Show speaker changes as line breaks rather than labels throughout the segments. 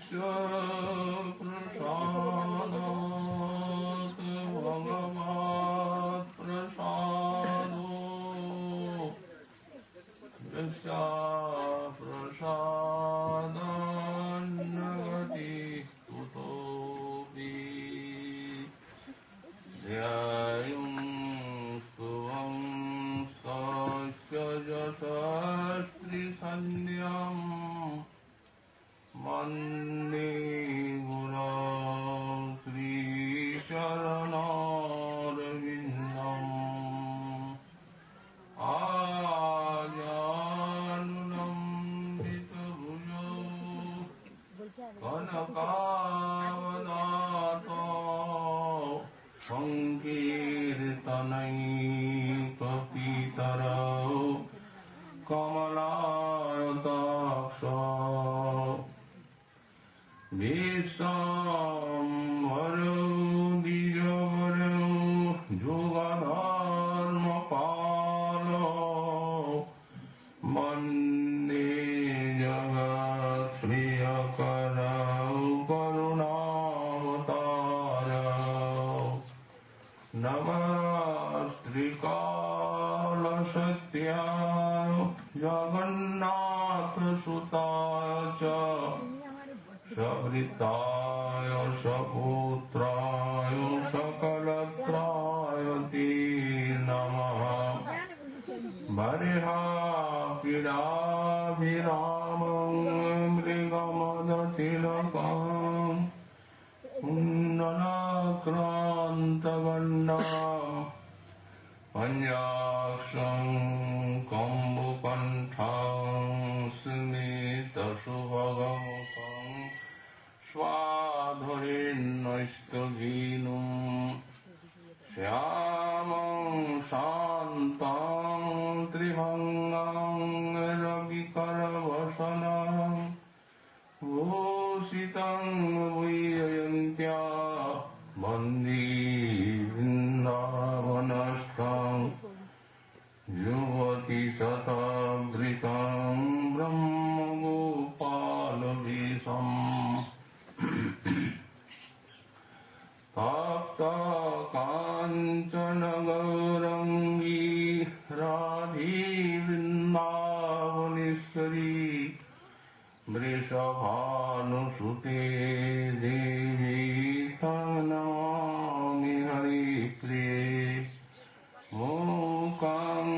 प्रसादात् भगवत् प्रसादो यस्य प्रसादान्नगति कुतोऽपि ध्यायन्तुवं तस्य यशस्त्रिसन्ध्यं वन्दे गुरो श्रीचरणारविन्दम् आजानुलम्बितभुजो कनकावदातो संकीर्तनैकपितरौ कमलायताक्षौ विश्वाम्भरो द्विजवरो जुगधर्मपालो वन्दे जगत्प्रियकरौ करुणावतारौ नमस्त्रिकालसत्याय जगन्नाथसुताय च सवृताय सपुत्राय सकलत्राय ते नमः बर्हापीडाभिरामं मृगमदतिलकम् कुण्डलाक्रान्तगण्डाम् पञ्चाक्षं कम्बुकण्ठं स्मितसुभगमुखं स्वाधरेन्नैष्टगीनुम् श्यामं शान्तं त्रिभङ्गं रविकरवसनं भूषितं वैजयन्त्या वन्दे वृन्दावनस्थं युवतिशतवृतं ब्रह्मगोपालवेशम् तप्तकाञ्चन गौरङ्गी राधे वृन्दावनेश्वरी वृषभानुसुते देवी तं नमामि हरिप्रिये मूकं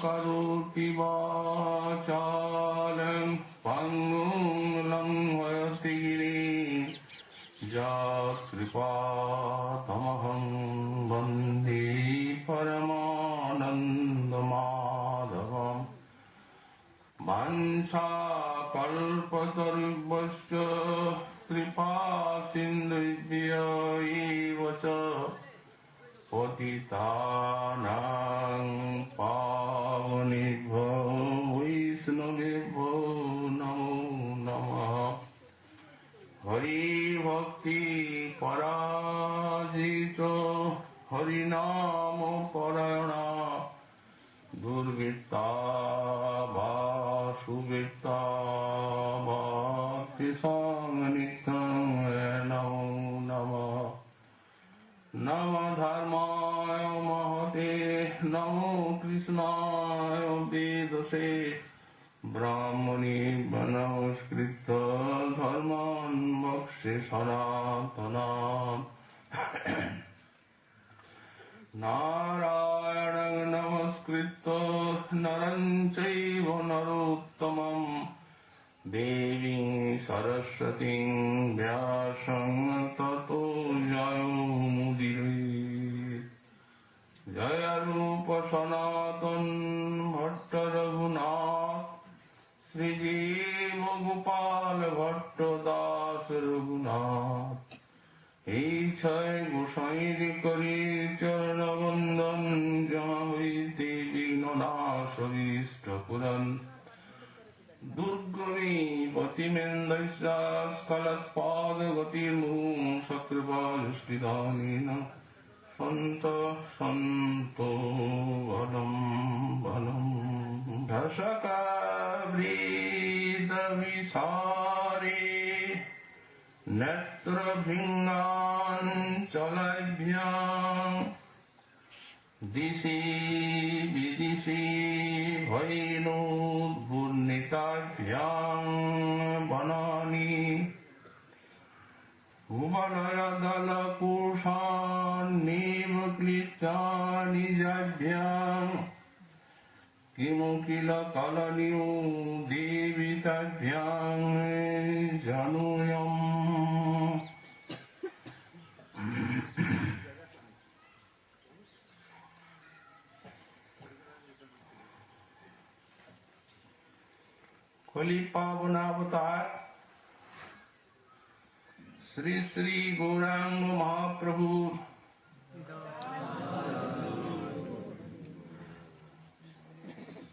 करोति वाचालं पङ्गुं लङ्घयति गिरिं यत्कृपातमहं वन्दे परमानन्दमाधवम् वाञ्छाकल्पतरुभ्यश्च कृपासिन्धुभ्य एव च पतितानां पावनेभ्यो वैष्णवेभ्यो नमो नमः हरिभक्ति पराजित हरिनाम परायणा दुर्वृत्ता वा सुवृत्ता वा तेषां नित्यं नमो नमः नमः धर्माय महते नमो कृष्णाय वेदसे ब्राह्मणे नमस्कृत्य धर्मान् वक्ष्ये सनातनान् नारायणं नमस्कृत्य नरं चैव नरोत्तमं देवीं सरस्वतीं व्यासं ततो जयमुदीरयेत् जय रूप सनातन भट्ट रघुनाथ श्रीजीव गोपाल भट्ट दास रघुनाथ ईक्षय गोसाई करी चरण वंदन जहाँ हईते विघ्ननाश विष्ट पुरन दुर्गमी पतिमेन्द्रस्कलत्पाद गतिर्मुहुं सकृपालुष्टिदानेन सन्त सन्तो बलं बलं धशका वृदविसारे নেত্রভৃঙ্গান চলাভ্যাং দিশি বিদিশি হৈনোদ্ঘূর্ণিতাভ্যাং বনানি উবলয়দলকুশান্নিব ক্লিপ্তানি যাভ্যাং কিমু কিল কলনিউ দেবিতাভ্যাং জানুয়ম। कलि पावनावतार श्री श्री गौरांग महाप्रभु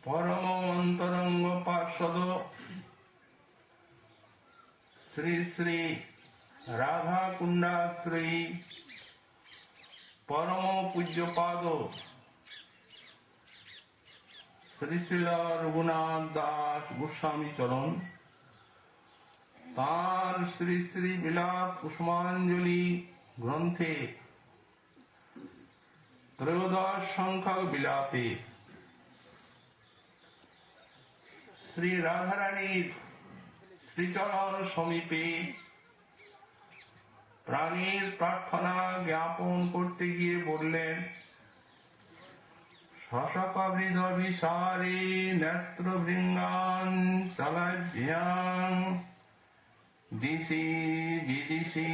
परम अंतरंग पार्षद श्री श्री राधा कुंडाश्री परम पूज्यपाद श्री श्री रघुनाथ दास गोस्वामी चरण तार श्री श्री বিলাস কুসুমাঞ্জলি গ্রন্থে ত্রয়োদশ সংখ্যক বিলাপে শ্রী রাধারানীর শ্রীচরণ সমীপে প্রাণীর প্রার্থনা জ্ঞাপন করতে গিয়ে বললেন, শশকবৃদভিসারে নেত্রভৃঙ্গান চলাভ্যাং দিশি বিদিশি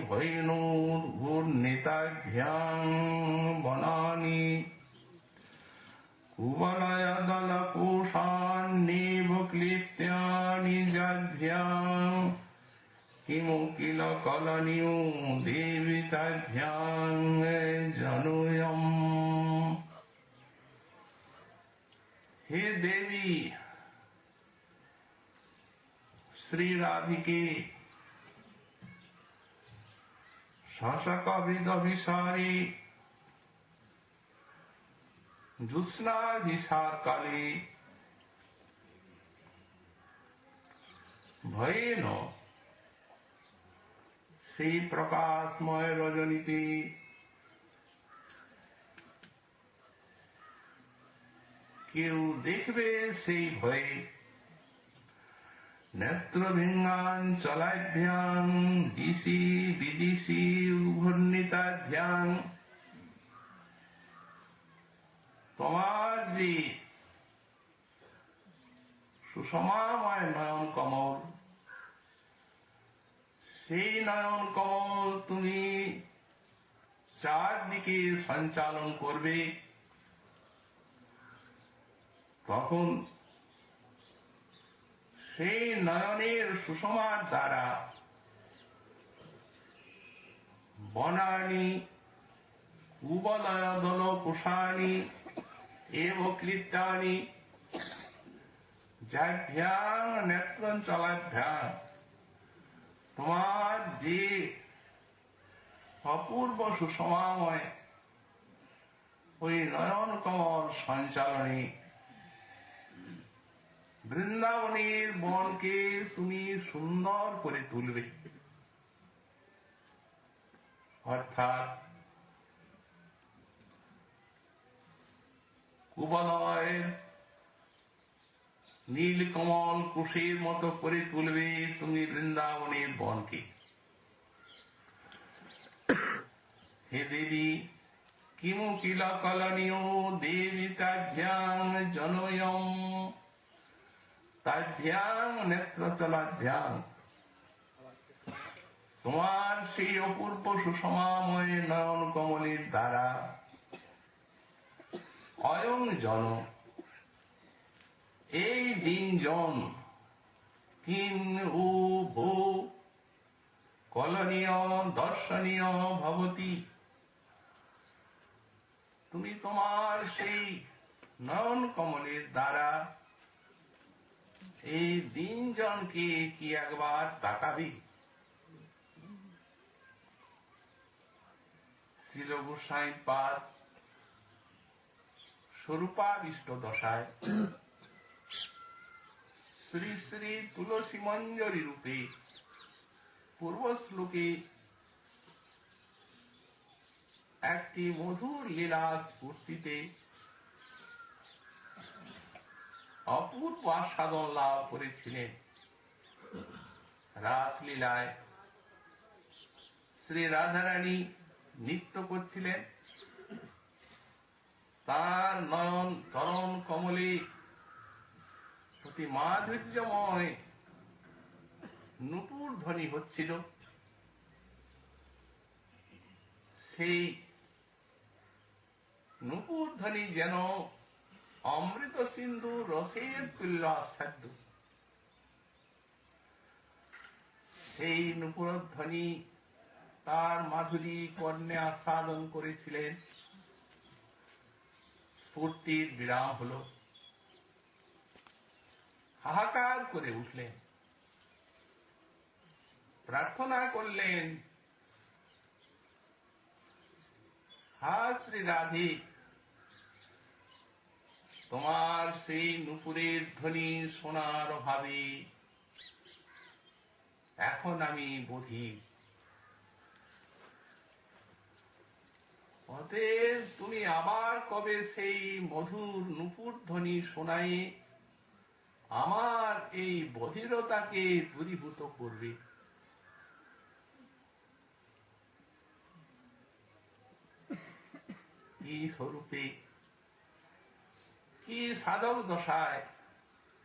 হৈনোদ্ঘূর্ণিতাভ্যাং বনানি কুবলয়দলকুশান্নিব ক্লিপ্তানি যাভ্যাং কিমু কিল কলনিউ দেবিতাভ্যাং জানুয়ম। हे देवी, श्री राधिके शशकविदभिसारी জ্যোৎস্নাভিসার কালে ভয়েন সেই প্রকাশময় রজনীতে কেউ দেখবে সেই ভয়ে নেত্রভৃঙ্গান চলাভ্যাং দিশি বিদিশি উদ্ঘূর্ণিতাভ্যাং তোমার যে সুষমাময় নয়ন কমল, সেই নয়ন কমল তুমি চারদিকে সঞ্চালন করবে, তখন সেই নয়নের সুষমার দ্বারা বনানি উবলয়দল কুশানি এব ক্লিপ্তানি যাভ্যাং নেত্রঞ্চলাভ্যাং তোমার যে অপূর্ব সুষমাময় ওই নয়ন কমল সঞ্চালনে বৃন্দাবনের বনকে তুমি সুন্দর করে তুলবে, অর্থাৎ কুবলয়ের নীলকমল কুশের মতো করে তুলবে তুমি বৃন্দাবনের বনকে। হে দেবী, কিমু কিল কলনীয় দেবিতাভ্যাং জনয়ম তাভ্যাং নেত্রচলাভ্যাং তোমার সেই অপূর্ব সুষমাময় নয়ন কমলের দ্বারা অয়ং জন এই দিনজন কিং উ ভূ কলনীয় দর্শনীয় ভবতি তুমি তোমার সেই নয়ন কমলের দ্বারা এই দিনজনকে কি একবার তাকাবি। শ্রীল গোস্বামী পাদ স্বরূপাবিষ্ট দশায় শ্রী শ্রী তুলসী মঞ্জরী রূপে পূর্ব শ্লোকে একটি মধুর লীলা স্ফূর্তিতে অপূর্ব আস্বাদন লাভ করেছিলেন। রাসলীলায় শ্রী রাধারানী নৃত্য করছিলেন, তার নয়ন তরণ কমলে অতি মাধুর্যময় নূপুর ধ্বনি হচ্ছিল। সেই নূপুর ধ্বনি যেন অমৃত সিন্ধু রসের তুল্য আস্বাদ্য। সেই নূপুর ধ্বনি তার মাধুরী কর্ণে আস্বাদন করেছিলেন। স্ফূর্তির বিরাম হল, হাহাকার করে উঠলেন, প্রার্থনা করলেন, হা শ্রী রাধে, তোমার সেই নূপুরের ধ্বনি শোনার অভাবে এখন আমি বধির। অতএব তুমি আবার কবে সেই মধুর নূপুর ধ্বনি শোনাই আমার এই বধিরতাকে দূরীভূত করবে। কি স্বরূপে, কি সাধক দশায়,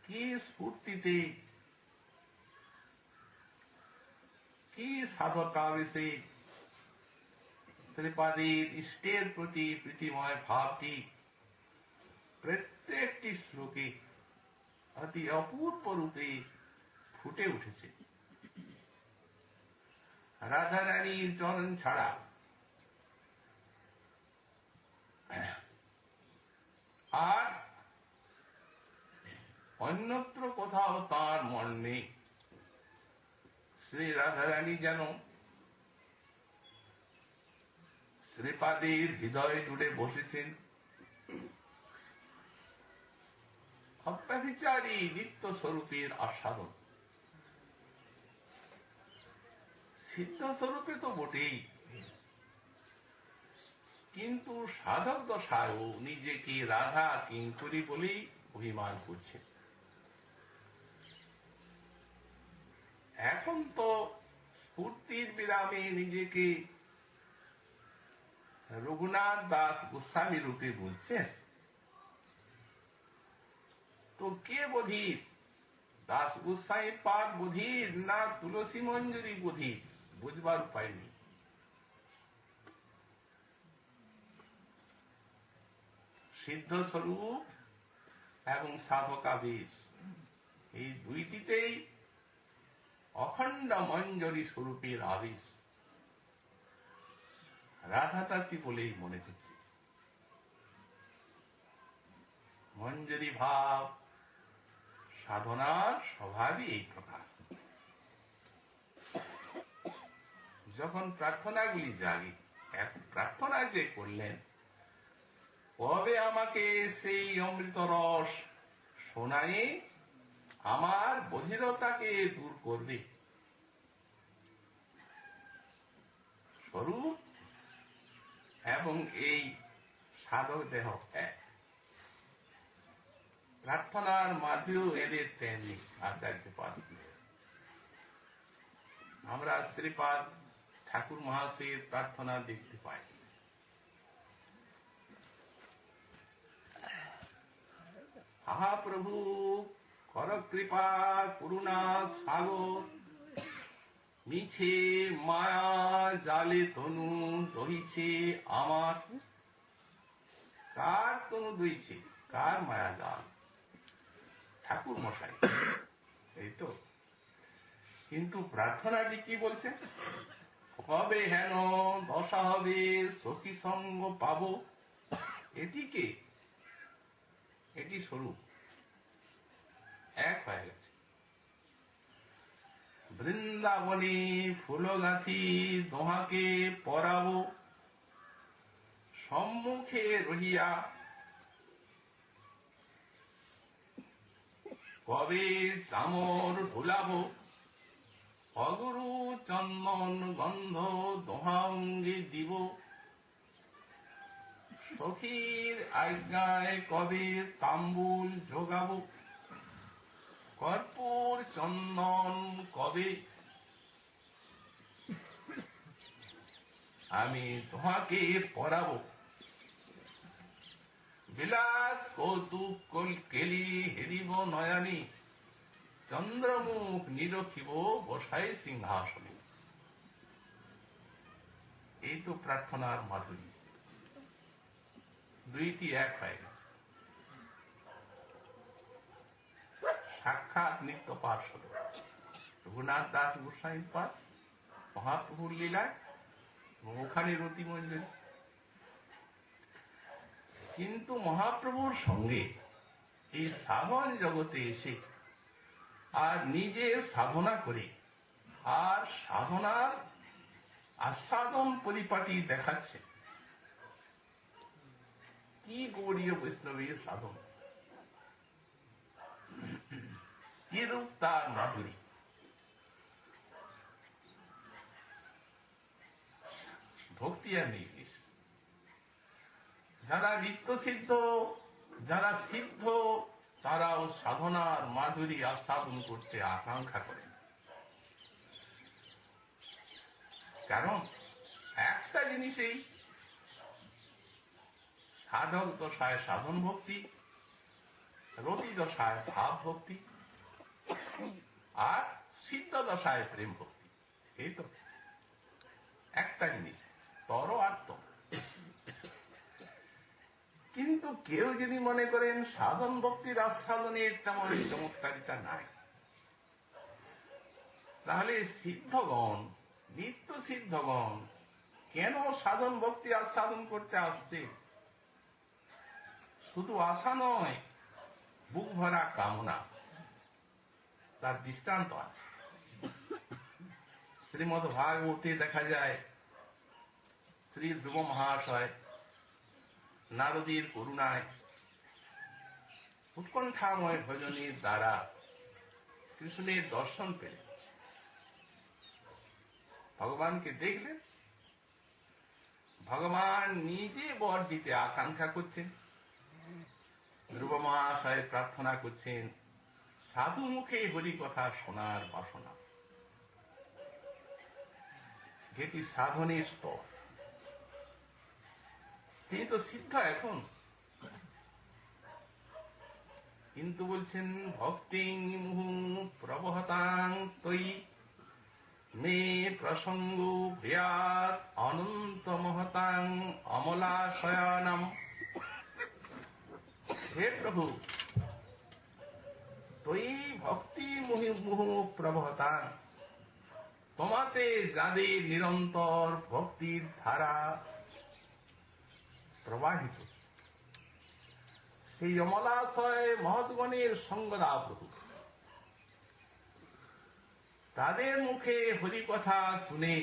কি স্ফূর্তিতে, কি সাধকাবেশে শ্রীপাদের ইষ্টের প্রতি প্রীতিময় ভাবটি প্রত্যেকটি শ্লোকে অতি অপূর্ব রূপে ফুটে উঠেছে। রাধারানীর চরণ ছাড়া আর অন্যত্র কোথাও তার মন নেই। শ্রী রাধারানী যেন শ্রীপাদের হৃদয়ে জুড়ে বসেছেন। অব্যভিচারী নিত্য স্বরূপের আস্বাদন, সিদ্ধ স্বরূপে তো বটেই, কিন্তু সাধক দশায়ও নিজেকে রাধা কিঙ্করী বলেই অভিমান করছে। এখন তো স্ফূর্তির বিরামে নিজেকে রঘুনাথ দাস গোস্বামী রূপে বলছেন। তো কে বধির, দাস গোস্বামী পাদ বধির না তুলসী মঞ্জুরি বধির, বুঝবার উপায় নেই। সিদ্ধ স্বরূপ এবং সাধকাবেশ এই দুইটিতেই অখণ্ড মঞ্জরি স্বরূপের আবেশ। রাধাদাসী বলেই মনে হচ্ছে। মঞ্জরি ভাব সাধনার স্বভাবই এই প্রকার। যখন প্রার্থনাগুলি জাগে, এক প্রার্থনা যে করলেন, কবে আমাকে সেই অমৃত রস শোনায়ে আমার বধিরতাকে দূর করবে। স্বরূপ এবং এই সাধক দেহ এক। প্রার্থনার মাঝেও এদের ট্রেন নেই আচার্যপাদ। আমরা শ্রীপাদ ঠাকুর মহাশয়ের প্রার্থনা দেখতে পাই। আহা প্রভু কর কৃপা করুণা সাগর, মিছে মায়া জালে তনু দহিছে আমার। কার তনু দইছে, কার মায়া জাল? ঠাকুর মশাই, এই তো। কিন্তু প্রার্থনাটি কি বলছে? কবে হেন দশা হবে সখী সঙ্গ পাব। এটি কে? এটি স্বরূপ, এক হয়ে গেছে। বৃন্দাবনে ফুলগাথি দোহাকে পরাব, সম্মুখে রহিয়া কবে চামর ভুলাব। অগুরু চন্দ্র চন্দন গন্ধ দোহাঙ্গে দিব, সখীর আজ্ঞায় কবে তাম্বুল যোগাব, কর্পূর চন্দন কবে আমি তোমাকে পরাব, বিলাস কৌতুক কেলি হেরিব নয়নে, চন্দ্রমুখ নিরখিব বসাই সিংহাসনে। এই তো প্রার্থনার মাধুরী, দুইটি এক হয়ে গেছে। সাক্ষাৎ নিত্য পার্শ্বদ রঘুনাথ দাস গোস্বামী পাঠ, মহাপ্রভুর লীলায়, ওখানে রতিমঞ্জরি। কিন্তু মহাপ্রভুর সঙ্গে এই সাধন জগতে এসে আর নিজে সাধনা করে আর সাধনার আস্বাদন পরিপাটি দেখাচ্ছে। কি গৌড়ীয় বৈষ্ণবের সাধন, কি রূপ তার মাধুরী। ভক্তি আর নেই। যারা নিত্য সিদ্ধ, যারা সিদ্ধ, তারাও সাধনার মাধুরী আস্বাদন করতে আকাঙ্ক্ষা করেন। কারণ একটা জিনিসেই, সাধক দশায় সাধন ভক্তি, রতি দশায় ভাব ভক্তি, আর সিদ্ধ দশায় প্রেম ভক্তি। এই তো একটা জিনিস, তর আর তর। কিন্তু কেউ যদি মনে করেন সাধন ভক্তির আস্বাদনের তেমন চমৎকারিতা নাই, তাহলে সিদ্ধগণ, নিত্য সিদ্ধগণ কেন সাধন ভক্তি আস্বাদন করতে আসছে? শুধু আশা নয়, বুক ভরা কামনা। তার দৃষ্টান্ত আছে। শ্রীমদ্ ভাগবতে দেখা যায়, শ্রী ধ্রুব মহাশয় নারদীর করুণায় উৎকণ্ঠাময় ভজনের দ্বারা কৃষ্ণের দর্শন পেলেন, ভগবানকে দেখলেন। ভগবান নিজে বর দিতে আকাঙ্ক্ষা করছেন। ধ্রুব মহাশয় প্রার্থনা করছেন, সাধু মুখে হরি কথা শোনার বাসনা। যেটি সাধনের স্তর। তিনি তো সিদ্ধ এখন, কিন্তু বলছেন ভক্তিং মুহু প্রবহতাং তৈ মে প্রসঙ্গ ভূয়াৎ অনন্ত মহতাং অমলাশয়ানম। হে প্রভু, তৈ ভক্তি মুহু প্রবহতাং, তোমাতে যাদের নিরন্তর ভক্তির ধারা প্রবাহিত, সেই অমলাশয় মহৎগণের সঙ্গ দাও প্রভু। তাদের মুখে হরি কথা শুনে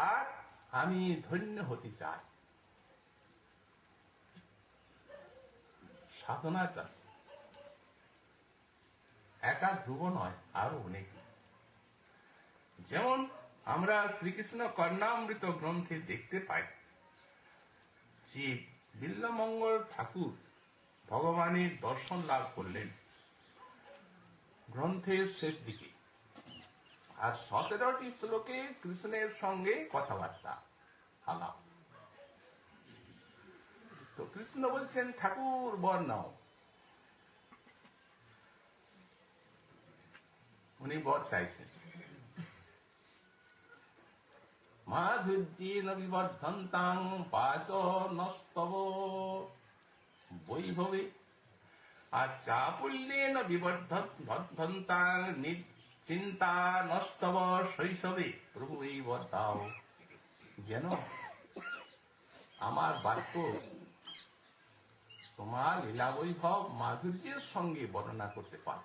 আর আমি ধন্য হতে চাই। সাধনা চাচ্ছে, একা ধ্রুব নয়, আরো অনেকে। যেমন আমরা শ্রীকৃষ্ণ কর্ণামৃত গ্রন্থে দেখতে পাই যে বিল্বমঙ্গল ঠাকুর ভগবানের দর্শন লাভ করলেন গ্রন্থের শেষ দিকে, আর 17টি শ্লোকে কৃষ্ণের সঙ্গে কথাবার্তা আলাপ। তো কৃষ্ণ বলছেন, ঠাকুর বর নাও। উনি বর চাইছেন। মাধুর্যেন বিবর্ধন্তাং পাচ নস্তব বৈভবে, আর চাপুল্যেন বিবর্ধন্তাং চিন্তা নস্তব শৈশবে। প্রভু এই বর দাও যেন আমার বাক্য তোমার লীলা বৈভব মাধুর্যের সঙ্গে বর্ণনা করতে পার।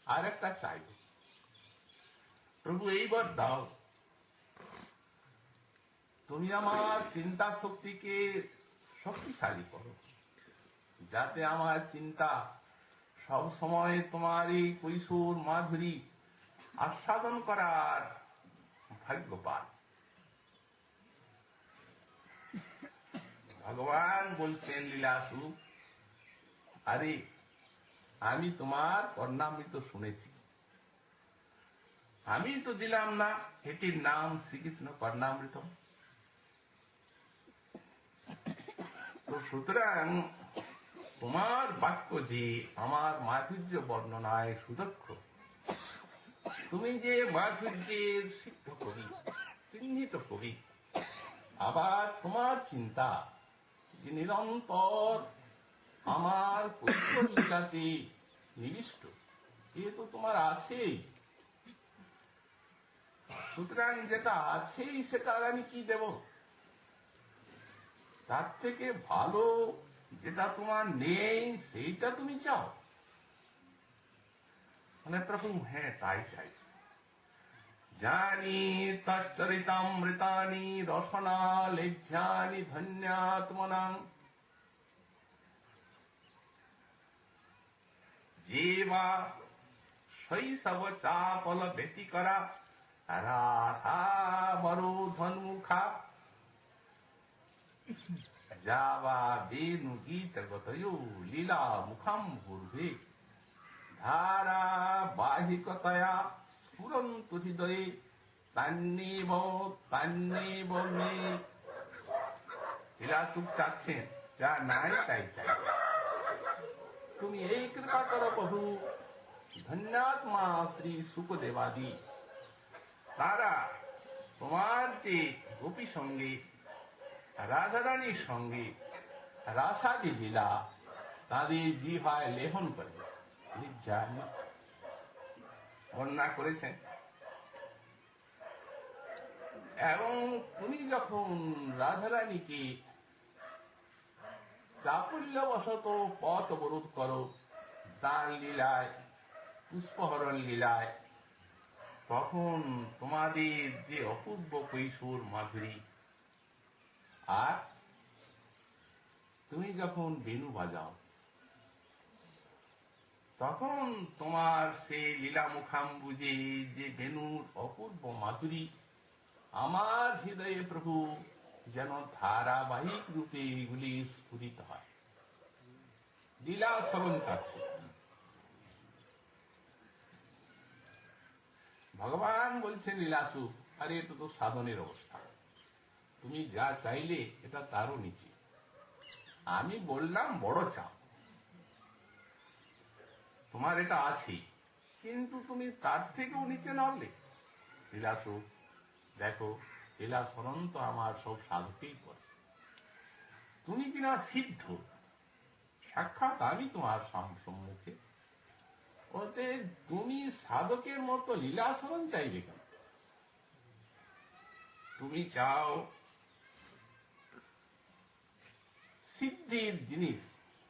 আর একটা চাইব, প্রভু এই বর দাও তুমি আমার চিন্তা শক্তিকে শক্তিশালী করো, যাতে আমার চিন্তা সব সময় তোমার এই কৈশোর মাধুরী আস্বাদন করার ভাগ্য পান। ভগবান বলছেন লীলাসু, আরে আমি তোমার কর্ণামৃত শুনেছি, আমি তো দিলাম না, এটির নাম শ্রীকৃষ্ণ কর্ণামৃত। তো সুতরাং তোমার বাক্য যে আমার মাধুর্য বর্ণনায় সুদক্ষ, তুমি যে মাধুর্যের সিদ্ধ কবি, চিহ্নিত কবি, আবার তোমার চিন্তা যে নিরন্তর আমার কৈশোর লীলাতে নিবিষ্ট, এ তো তোমার আছেই। সুতরাং যেটা আছেই সেটা আমি কি দেব? তার থেকে ভালো যেটা তোমার নেই সেইটা তুমি চাও। মানে প্রভু, হ্যাঁ তাই চাই। জানি তচ্চরিতামৃতানি রসনা লেজ্জানি ধন্যাত্মনাং যেবা শৈশব চাপল ব্যতিকরা রাধা মরোধন্মুখা যাবা বেনু গীত গতয়ো লীলা মুখাম পূর্বে ধারা বাহিকতয়া স্ফুরন্তু হৃদয়ে তান্নেব তান্নেব মে। লীলাসুখ চাচ্ছেন যা নাই তাই চাই। তুমি এই কৃপা করো প্রভু। ধন্যাত্মা শ্রী সুখদেবাদি তারা তোমার যে গোপী সঙ্গে রাধারানীর সঙ্গে রাসাদি লীলা তাদের জিহায় লেহন করে বর্ণনা করেছেন। এবং তুমি যখন রাধারানীকে চাপুল্যবশত পথ অবরোধ করো দান লীলায়, পুষ্পহরণ লীলায়, তখন তোমাদের যে অপূর্ব কৈশোর মাধুরী, আর তুমি যখন বেণু বাজাও তখন তোমার সেই লীলা মুখাম্বুজে যে বেণুর অপূর্ব মাধুরী আমার হৃদয়ে প্রভু যেন ধারাবাহিক রূপে এগুলি স্ফুরিত হয়। লীলা স্মরণ চাচ্ছে। ভগবান বলছেন লীলাসু, আরে এটা তো সাধনের অবস্থা, তুমি যা চাইলে এটা তারও নিচে। আমি বললাম বড় চাও, তোমার এটা আছেই, কিন্তু তুমি তার থেকেও নিচে নামলে। লীলাসু দেখো, লীলা স্মরণ তো আমার সব সাধকেই করে। তুমি কিনা সিদ্ধ, সাক্ষাৎ আমি তোমার সম্মুখে, ওতে তুমি সাধকের মতো লীলা স্মরণ চাইবে কেন? তুমি চাও সিদ্ধির জিনিস,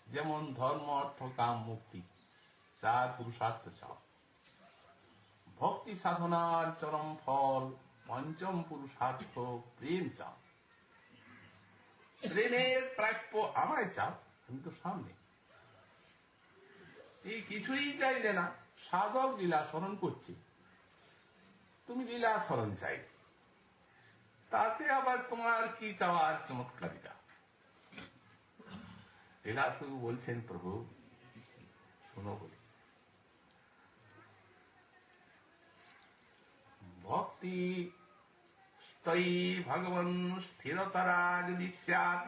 যেমন ধর্ম অর্থ কাম মুক্তি, চার পুরুষার্থ চাও। ভক্তি সাধনার চরম ফল পঞ্চম পুরুষার্থ প্রেম চাও। প্রেমের প্রাপ্য আমায় চাও, তুমি তো সামনে। এই কিছুই চাইলে না, সাধক লীলা স্মরণ করছে, তুমি লীলা স্মরণ চাই, তাতে আবার তোমার কি চাওয়ার চমৎকারিতা। লীলাসু বলছেন প্রভু শোনো বলি, ভক্তি স্তয়ী ভগবান স্থিরতরা যদি স্যাৎ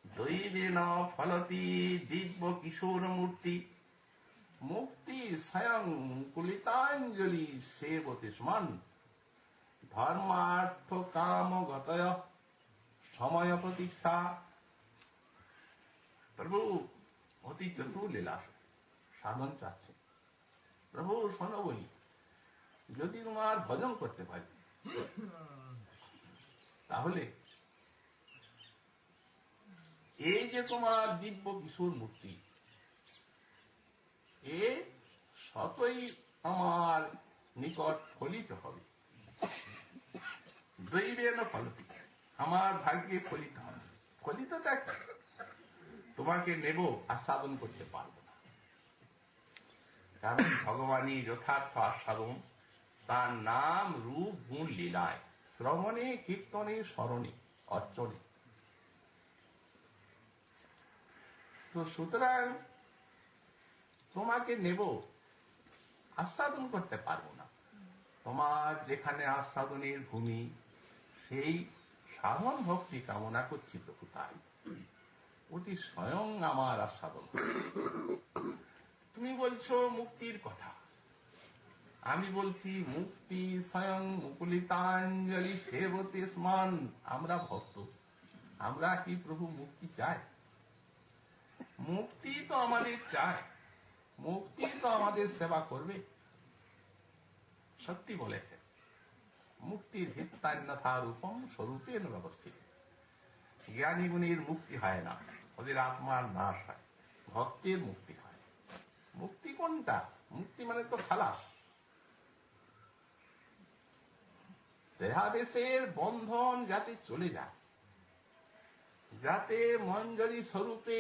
দৈবেন ফলতি দিব্য কিশোর মূর্তি মুক্তি স্বয়ং কুলিতাঞ্জলি সেবতে সমান ধর্মার্থ কাম গতয় সময় প্রতীক্ষা। প্রভু অতি চতুর লীলাস সাধন চাচ্ছে। প্রভু শোনো বলি, যদি তোমার ভজন করতে পারি তাহলে এই যে তোমার দিব্য কিশোর মূর্তি, এ সতই আমার নিকট ফলিত হবে। দৈবেন ফলতি, আমার ভাগ্যে ফলিত হবে। ফলিত দেখ, তোমাকে নেব, আস্বাদন করতে পারব না, কারণ ভগবানই যথার্থ আস্বাদন। তার নাম রূপ গুণ লীলায়, শ্রবণে কীর্তনে স্মরণে অর্চনে। তো সুতরাং তোমাকে নেব, আস্বাদন করতে পারবো না। তোমার যেখানে আস্বাদনের ভূমি, সেই সাধন ভক্তি কামনা করছি প্রভু, তাই অতি স্বয়ং আমার আস্বাদন। তুমি বলছো মুক্তির কথা, আমি বলছি মুক্তি স্বয়ং মুকুলিতাঞ্জলি সেবতে স্মান। আমরা ভক্ত, আমরা কি প্রভু মুক্তি চাই? মুক্তি তো আমাদের চায়, মুক্তি তো আমাদের সেবা করবে। সত্যি বলেছে, মুক্তির হিত্তান্যথা রূপম স্বরূপেণ ব্যবস্থিত। জ্ঞানী গুণীর মুক্তি হয় না, ওদের আত্মার নাশ হয়, ভক্তের মুক্তি হয়। মুক্তি কোনটা? মুক্তি মানে তো খালাস। দেহাদেশের বন্ধন যাতে চলে যায়, যাতে মঞ্জরি স্বরূপে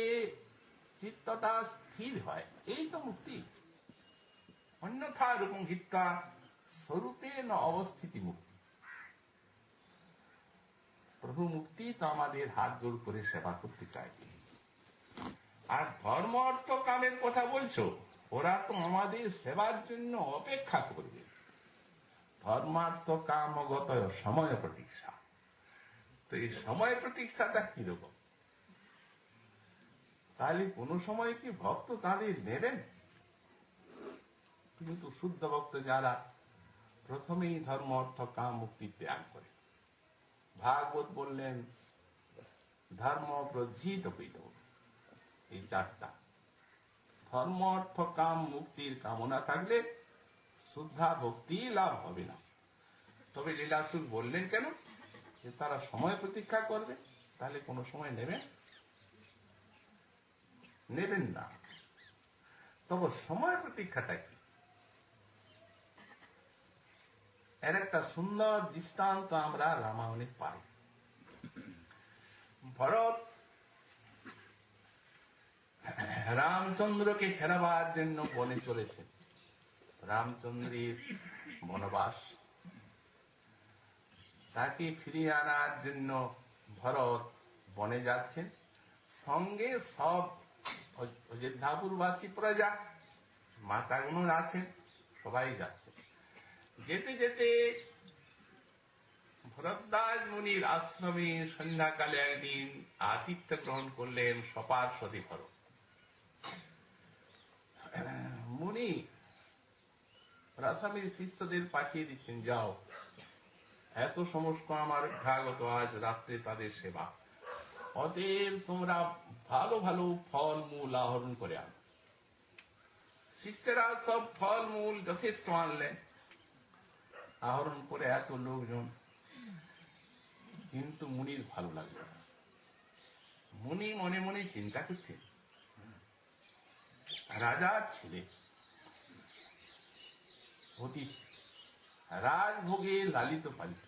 চিত্তটা স্থির হয়, এই তো মুক্তি। অন্যথা রূপম হিত্তা স্বরূপে ন অবস্থিতি মুক্তি। প্রভু মুক্তি তো আমাদের হাত জোর করে সেবা করতে চাই। আর ধর্ম অর্থ কামের কথা বলছো, ওরা তো আমাদের সেবার জন্য অপেক্ষা করবে। ধর্মার্থ কামগত সময় প্রতীক্ষা। তো এই সময় প্রতীক্ষাটা কিরকম? তাহলে কোন সময় কি ভক্ত তাদের নেবেন? কিন্তু শুদ্ধ ভক্ত যারা, প্রথমেই ধর্ম অর্থ কাম মুক্তি ত্যাগ করে। ভাগবত বললেন ধর্ম প্রজ্জিত হইত, এই চারটা। ধর্ম অর্থ কাম মুক্তির কামনা থাকলে শুদ্ধা ভক্তি লাভ হবে না। তবে লীলাসুর বললেন কেন? যে তারা সময় প্রতীক্ষা করবে। তাহলে কোন সময় নেবেন না। তবে সময় প্রতীক্ষাটা কি? এর একটা সুন্দর দৃষ্টান্ত আমরা রামায়ণে পাই। ভরত রামচন্দ্রকে ফেরাবার জন্য বনে চলেছেন। রামচন্দ্রের বনবাস, তাকে ফিরিয়ে আনার জন্য ভরত বনে যাচ্ছেন। সঙ্গে সব অযোধ্যাপুরবাসী প্রজা, মাতাগুণ আছেন, সবাই যাচ্ছেন। যেতে যেতে ভরদ্বাজ মুনির আশ্রমে সন্ধ্যাকালে একদিন আতিথ্য গ্রহণ করলেন সপার্ষদে ভরত। মুনি প্রথমে শিষ্যদের পাঠিয়ে দিচ্ছেন, যাও, এত সমস্ত আমার অভ্যাগত, আজ রাত্রে তাদের সেবা, অতএব তোমরা ভালো ভালো ফল মূল আহরণ করে আনো। শিষ্যরা সব ফল মূল যথেষ্ট আনলেন, আহরণ করে এত লোকজন, কিন্তু মুনির ভালো লাগলো না। মুনি মনে মনে চিন্তা করছে, রাজার ছেলে, অতিথি, রাজভোগে লালিত পালিত,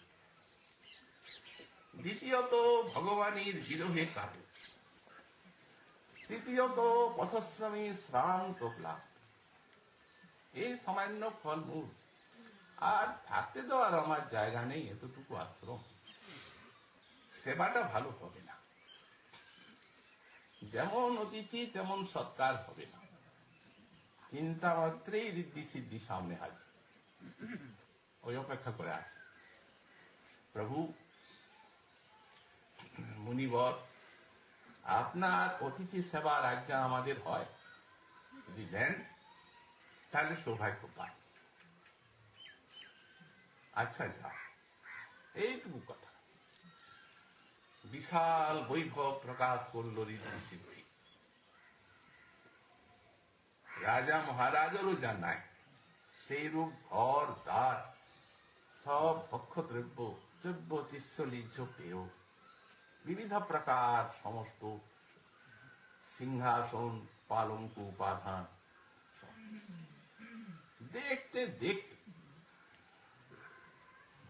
দ্বিতীয়ত ভগবানের বিরহে কাটে, তৃতীয়ত পথশ্রমী শ্রান্ত ক্লান্ত, এই সামান্য ফলমূল, আর থাকতে তো আর আমার জায়গা নেই, এতটুকু আশ্রম, সেবাটা ভালো হবে না। যেমন অতিথি তেমন সৎকার হবে না। চিন্তা মাত্রেই ঋদ্ধি সিদ্ধি সামনে হাজির, ওই অপেক্ষা করে আছে। প্রভু মুনিবর, আপনার অতিথি সেবার আজ্ঞা আমাদের হয়, যদি দেন তাহলে সৌভাগ্য পায়। আচ্ছা, যা, এইটুকু কথা। বিশাল বৈভব প্রকাশ করল ঋদ্ধি সিদ্ধি। রাজা মহারাজেরও যা নাই সেই রূপ ঘর দ্বার, সব ভক্ষদ্রব্য, দ্রব্য চিস্বলিজ্জ পেয়, বিবিধ প্রকার সমস্ত সিংহাসন, পালঙ্ক, উপাধান, দেখতে দেখতে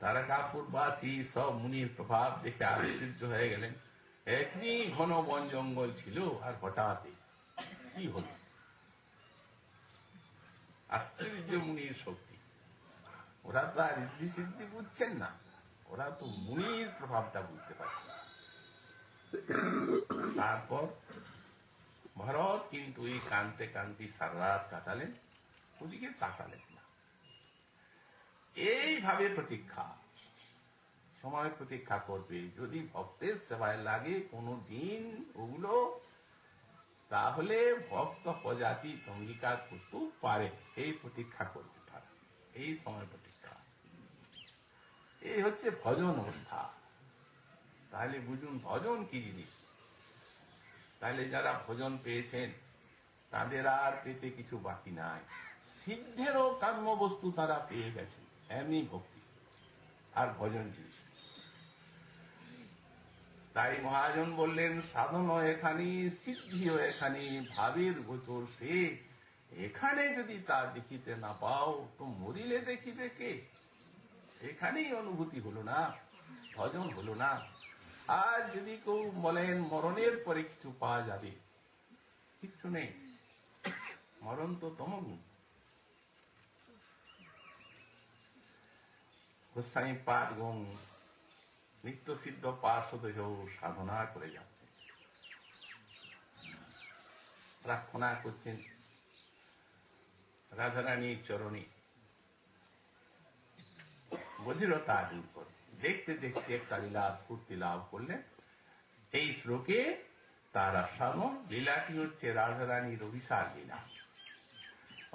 দ্বারকাপুরবাসী সব মুনির প্রভাব দেখে আশ্চর্য হয়ে গেলেন। একই ঘন বন জঙ্গল ছিল, আর হঠাৎ কি হল? আশ্চর্য মুনির শক্তি। ওরা তো আর ঋদ্ধি সিদ্ধি বুঝছেন না, ওরা তো মুনির প্রভাবটা বুঝতে পারছে না। তারপর ভরত কিন্তু এই কানতে কান্তি সারা রাত কাটালেন, ওদিকে তাকালেন না। এইভাবে প্রতীক্ষা, সময় প্রতীক্ষা করবে। যদি ভক্তের সেবায় লাগে কোনো দিন ওগুলো, তাহলে ভক্ত প্রজাতি অঙ্গীকার করতেও পারে। এই প্রতীক্ষা করবে তারা, এই সময় প্রতীক্ষা। এই হচ্ছে ভজন অবস্থা। তাহলে বুঝুন ভজন কি জিনিস। তাহলে যারা ভজন পেয়েছেন তাদের আর পেতে কিছু বাকি নাই। সিদ্ধেরও কাম্য বস্তু তারা পেয়ে গেছেন, এমনি ভক্তি আর ভজন জিনিস। তাই মহাজন বললেন সাধনও এখানে, সিদ্ধিও এখানে, ভাবের গোচর সে। এখানে যদি তা দেখিতে না পাও তো মরিলে দেখিবে কে। এখানেই অনুভূতি হলো না, ভজন হলো না। আর যদি কেউ বলেন মরণের পরে কিছু পাওয়া যাবে, কিচ্ছু নেই। মরণ তো তমগুণ। গোস্বামী পাদ এবং নিত্য সিদ্ধ পার্শ্বদ সাধনা করে যাচ্ছে, প্রার্থনা করছেন রাধারানীর চরণে বধিরতা দূর করে। দেখতে দেখতে একটা লীলা স্ফূর্তি লাভ করলেন। এই শ্লোকে তার আস্বাদন। লীলাটি হচ্ছে রাধারানীর অভিসার লীলা।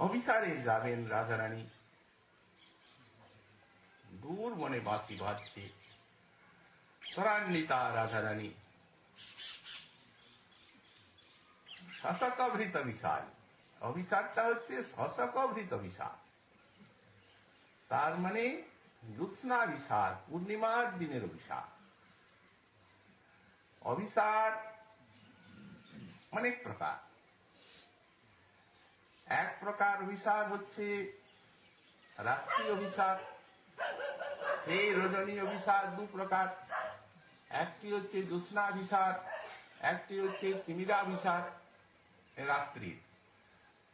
অভিসারে যাবেন রাধারানী, দূর মনে বাঁশি বাজছে, স্বরান্বিতা রাধারানী, শশকভৃত বিশাল। অভিসারটা হচ্ছে শশকভৃত বিশাল, তার মানে জ্যোৎস্না বিশাল, পূর্ণিমার দিনের অভিসার। অভিসার অনেক প্রকার। এক প্রকার অভিসার হচ্ছে রাত্রি অভিসার, সেই রজনী অভিসার দু প্রকার। একটি হচ্ছে জ্যোৎস্নাভিসার, একটি হচ্ছে তিমিরাভিসার রাত্রি।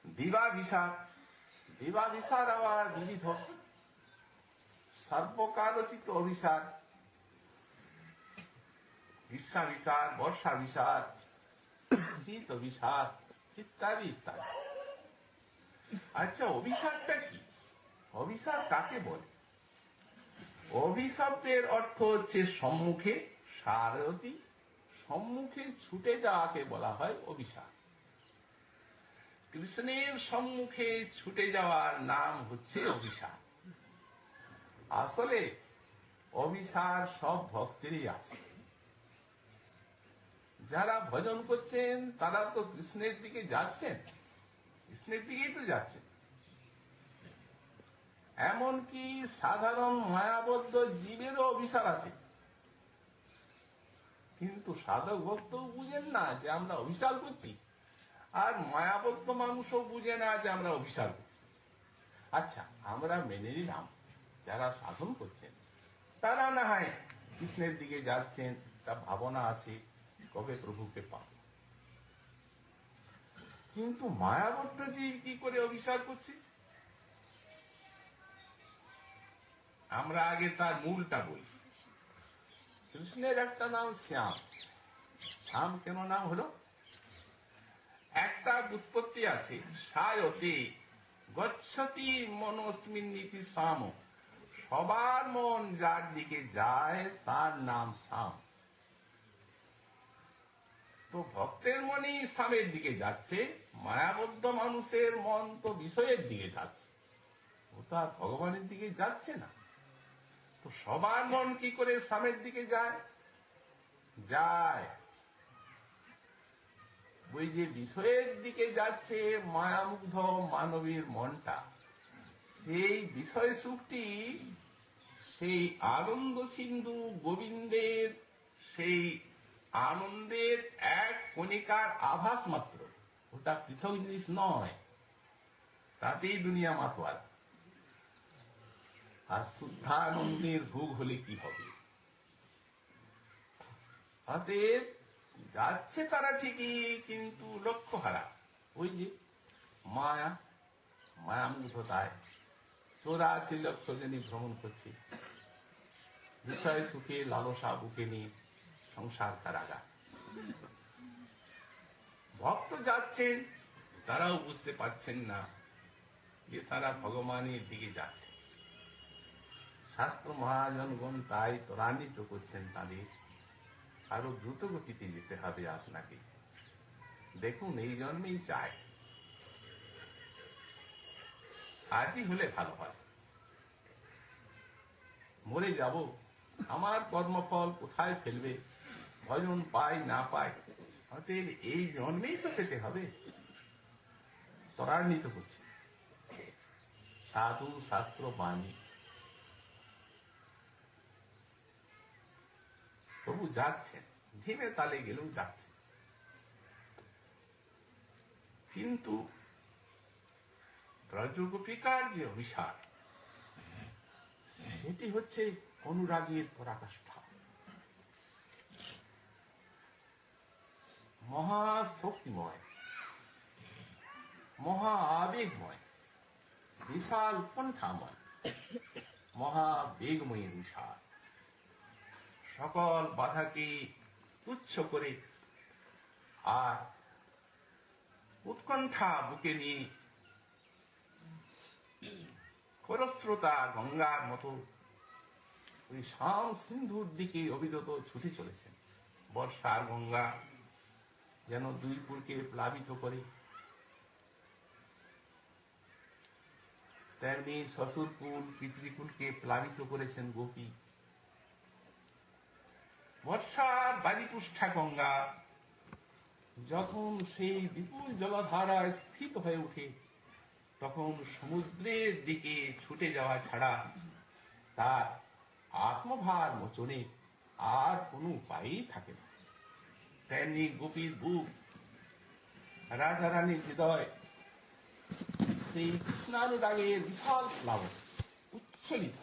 দিবাভিসার, দিবাভিসার আবার বিবিধ। সর্বকালোচিত অভিসার, গ্রীষ্মাভিসার, বর্ষাভিসার, শীত অভিসার ইত্যাদি ইত্যাদি। আচ্ছা, অভিসারটা কি? অভিসার কাকে বলে? অভিশব্দের অর্থ হচ্ছে সম্মুখে, সারথি, সম্মুখে ছুটে যাওয়াকে বলা হয় অভিসার। কৃষ্ণের সম্মুখে ছুটে যাওয়ার নাম হচ্ছে অভিসার। আসলে অভিসার সব ভক্তেরই আছে। যারা ভজন করছেন তারা তো কৃষ্ণের দিকে যাচ্ছেন, কৃষ্ণের দিকেই তো যাচ্ছেন। এমনকি সাধারণ মায়াবদ্ধ জীবেরও অভিসার আছে, কিন্তু সাধক ভক্ত বুঝেন না যে আমরা অভিসার করছি, আর মায়াবদ্ধ মানুষও বুঝে না যে আমরা অভিসার করছি। আচ্ছা, আমরা মেনে নিলাম যারা সাধন করছেন তারা না হয় কৃষ্ণের দিকে যাচ্ছেন, তা ভাবনা আছে কবে প্রভুকে পাব। কিন্তু মায়াবদ্ধ জীব কি করে অভিসার করছে? আমরা আগে তার মূলটা বলি। কৃষ্ণের একটা নাম শ্যাম। শ্যাম কেন নাম হলো? একটা উৎপত্তি আছে, সায়তে গচ্ছতি মনস্মিন নীতি শ্যাম। সবার মন যার দিকে যায় তার নাম শ্যাম। তো ভক্তের মনই শ্যামের দিকে যাচ্ছে, মায়াবদ্ধ মানুষের মন তো বিষয়ের দিকে যাচ্ছে, ও তো আর ভগবানের দিকে যাচ্ছে না। তো সবার মন কি করে শ্যামের দিকে যায়? যায় ওই যে বিষয়ের দিকে যাচ্ছে মায়ামুগ্ধ মানবীর মনটা, সেই বিষয় সুখটি, সেই আনন্দ সিন্ধু গোবিন্দের সেই আনন্দের এক কণিকার আভাস মাত্র, ওটা পৃথক জিনিস নয়। তাতেই দুনিয়া মাতোয়ার। আর শুদ্ধানন্দের ভোগ হলে কি হবে? অতএব যাচ্ছে তারা ঠিকই, কিন্তু লক্ষ্য হারা। ওই যে মায়া, মায়ামুগ্ধতায় 84 লক্ষ জনই ভ্রমণ করছে, বিষয় সুখে লালসা বুকে নিয়ে সংসার কারাগার। ভক্ত যাচ্ছেন, তারাও বুঝতে পারছেন না যে তারা ভগবানের দিকে যাচ্ছে। শাস্ত্র মহাজনগণ তাই ত্বরান্বিত করছেন তাদের, আরো দ্রুত গতিতে যেতে হবে আপনাকে। দেখুন, এই জন্মেই চায়, আজই হলে ভালো হয়। মরে যাব, আমার কর্মফল কোথায় ফেলবে, ভজন পাই না পাই, অতএব এই জন্মেই তো পেতে হবে। ত্বরান্বিত করছে সাধু শাস্ত্র বাণী। তবু যাচ্ছেন, ধীরে তালে গেলেও যাচ্ছে। কিন্তু ব্রজগোপিকার যে অভিশাপ, সেটি হচ্ছে অনুরাগের পরাকাষ্ঠা, মহাশক্তিময়, মহা আবেগময়, বিশাল উৎকণ্ঠাময়, মহাবেগময়ী বিষাদ। সকল বাধাকে তুচ্ছ করে আর উৎকণ্ঠা বুকে নিয়ে খরস্রোতা গঙ্গার মতো ওই শাম সিন্ধুর দিকে অবিরত ছুটে চলেছেন। বর্ষার গঙ্গা যেন দুই পুরকে প্লাবিত করে, তেমনি শ্বশুরকুল পিতৃকুলকে প্লাবিত করেছেন গোপী। বর্ষার বালিপুষ্ঠা গঙ্গা যখন সেই বিপুল জলধারায় স্থিত হয়ে ওঠে, তখন সমুদ্রের দিকে ছুটে যাওয়া ছাড়া তার আত্মভার মোচনে আর কোনো উপায়ই থাকে না। তেমনি গোপীর বুক, রাধারানীর হৃদয় সেই কৃষ্ণানুরাগের বিশাল প্লাবন উচ্ছ্বলিত।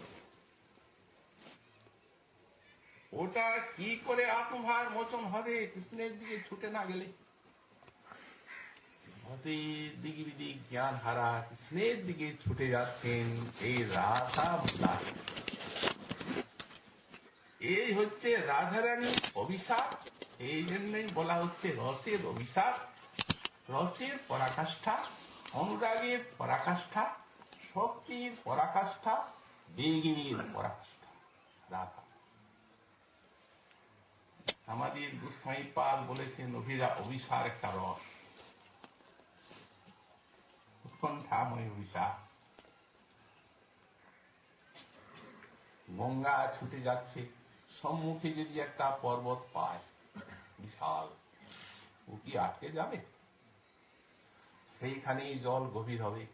ওটা কি করে আত্মভার মোচন হবে কৃষ্ণের দিকে ছুটে না গেলে? দিকে বিদিক জ্ঞান হারা কৃষ্ণের দিকে ছুটে যাচ্ছেন এই রাধা বিলাস। এই হচ্ছে রাধারানীর অভিশাপ। এই জন্যই বলা হচ্ছে রসের অভিশাপ, রসের পরাকাষ্ঠা, অনুরাগের পরাকাষ্ঠা, শক্তির পরাকাষ্ঠা, বেগের পরাকাষ্ঠা রাধা। আমাদের গোস্বামী পাল বলেছেন অভিসার একটা রস, উৎকণ্ঠাময় অভিশাপ। গঙ্গা ছুটে যাচ্ছে, সম্মুখে যদি একটা পর্বত পায় বিশাল, ও কি আটকে যাবে? সেইখানেই জল গভীর হবে,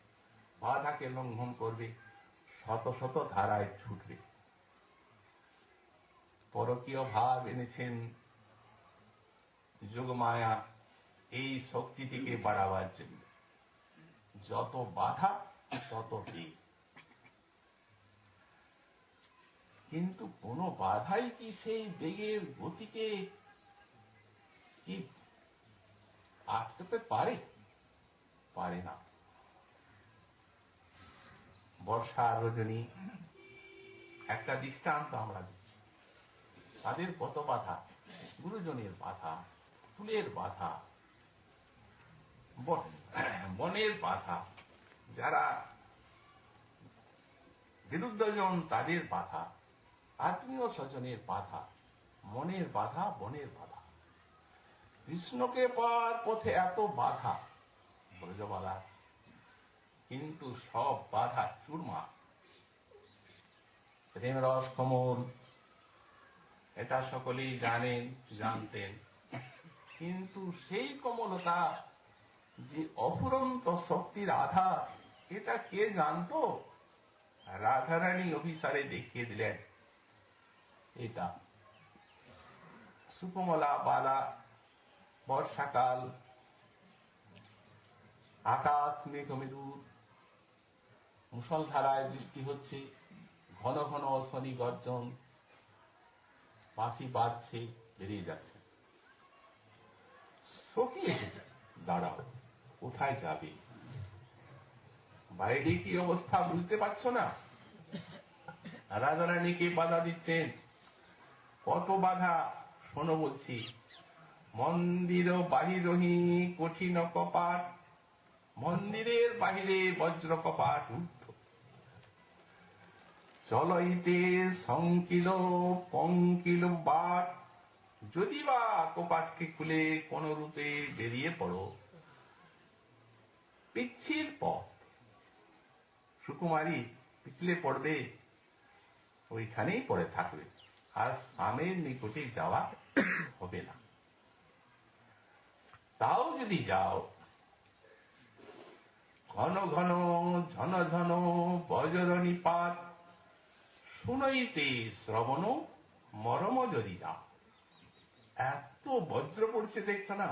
বাধাকে লঙ্ঘন করবে, শত শত ধারায় ছুটবে। পরকীয় ভাব এনেছেন যোগমায়া এই শক্তিটিকে বাড়াবার জন্য। যত বাধা তত বেগ, কিন্তু কোন বাধাই কি সেই বেগের গতিকে কি আটকাতে পারে? পারে না। বর্ষার রজনী একটা দৃষ্টান্ত আমরা দিচ্ছি। তাদের কত বাধা, গুরুজনের বাধা, ফুলের বাধা, বনের বাধা, যারা বিরুদ্ধজন তাদের বাধা, আত্মীয় স্বজনের বাধা, মনের বাধা, বনের বাধা। কৃষ্ণকে পাওয়ার পথে এত বাধা ব্রজবালা, কিন্তু সব বাধা চূর্মা। প্রেম রস কমল, এটা সকলেই জানেন, জানতেন, কিন্তু সেই কমলতা যে অফুরন্ত শক্তির আধার, এটা কে জানতো? রাধারানী অভিসারে দেখিয়ে দিলেন। এটা সুকমলা বালা, বর্ষাকাল, আকাশ মেঘমেরুর, মুষলধারায় বৃষ্টি হচ্ছে, ঘন ঘন শনি গর্জন, বাঁশি বাজছে, বেরিয়ে যাচ্ছে। সখী এসেছে, দাঁড়াও, কোথায় যাবে? বাইরে কি অবস্থা বুঝতে পারছো না? রাধারানীকে বাধা দিচ্ছেন। কত বাধা শোনো বলছি। মন্দির বাহিরহি কঠিন কপাট, মন্দিরের বাহিরে বজ্র কপাট উদ্ধ। চলইতে সংকিল পঙ্কিল বাট, যদি বা কপাটকে খুলে কোন রূপে বেরিয়ে পড়ো, পিচ্ছিল পথ, সুকুমারী পিছলে পড়বে, ওইখানেই পড়ে থাকবে, আর স্বামীর নিকটে যাওয়া হবে না। তাও যদি যাও, ঘন ঘন ঝন ঝন বজ্র নিপাত, শুনইতে শ্রবণ মরম যদি যাও। এত বজ্র পড়ছে দেখছো না,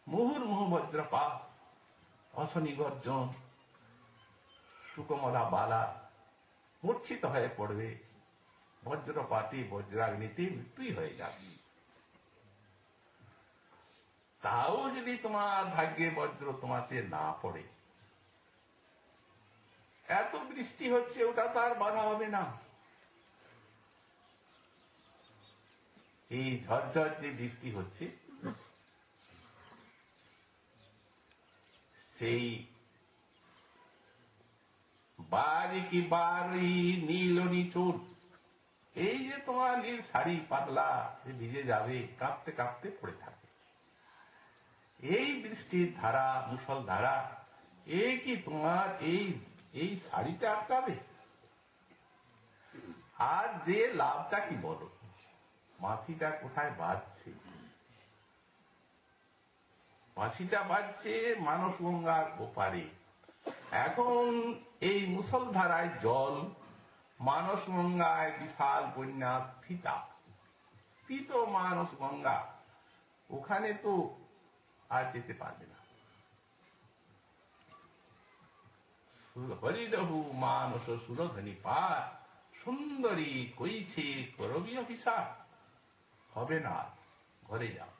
মুহুর্মুহু বজ্রপাত, অশনি গর্জন, সুকমলা বালা মূর্ছিত হয়ে পড়বে, বজ্রপাতে বজ্রাগ্নিতে মৃত্যুই হয়ে যাবে। তাও যদি তোমার ভাগ্যে বজ্র তোমাতে না পড়ে, এত বৃষ্টি হচ্ছে, ওটা তার বাধা হবে না। এই ঝরঝর যে বৃষ্টি হচ্ছে, সেই বারিকি বারি নীল নিচুর, এই যে তোমার নীল শাড়ি পাতলা ভিজে যাবে, কাঁপতে কাঁপতে পড়ে থাকবে। এই বৃষ্টির ধারা, মুষল ধারা, এ কি তোমার এই শাড়িতে আটকাবে? আর যে লাভটা কি বলো, মাছিটা কোথায় বাজছে? মাছিটা বাজছে মানস গঙ্গার ওপারে। এখন এই মুষলধারায় জল মানস গঙ্গায় বিশাল বন্যা স্থিত মানস গঙ্গা, ওখানে তো আর যেতে পারবে না। হরিদহু মানস সুরধনী পার, সুন্দরী কইছে করবি অভিশাপ। হবে না, ঘরে যাও,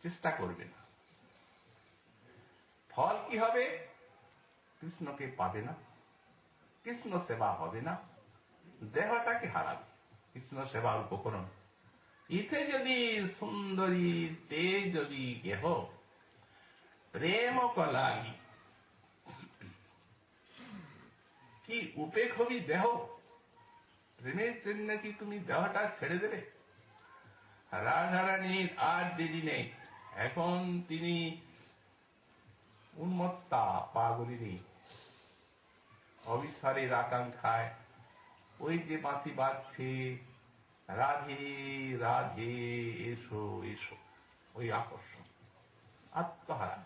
চেষ্টা করবে না। ফল কি হবে? কৃষ্ণকে পাবে না, কৃষ্ণ সেবা হবে না, দেহটাকে হারাবে। কৃষ্ণ সেবার উপকরণ ইথে যদি সুন্দরী তে যদি গেহ প্রেম কলাগি, কি উপেক হবি দেহ? প্রেমের জন্য কি তুমি দেহটা ছেড়ে দেবে? রাধারানীর আর দেরি নেই। এখন তিনি উন্মত্তা পাগলিনী, অবিচারের আকাঙ্ক্ষায় ওই যে বাঁশি বাজছে, রাধে রাধে এসো এসো, ওই আকর্ষণ, আত্মহারা।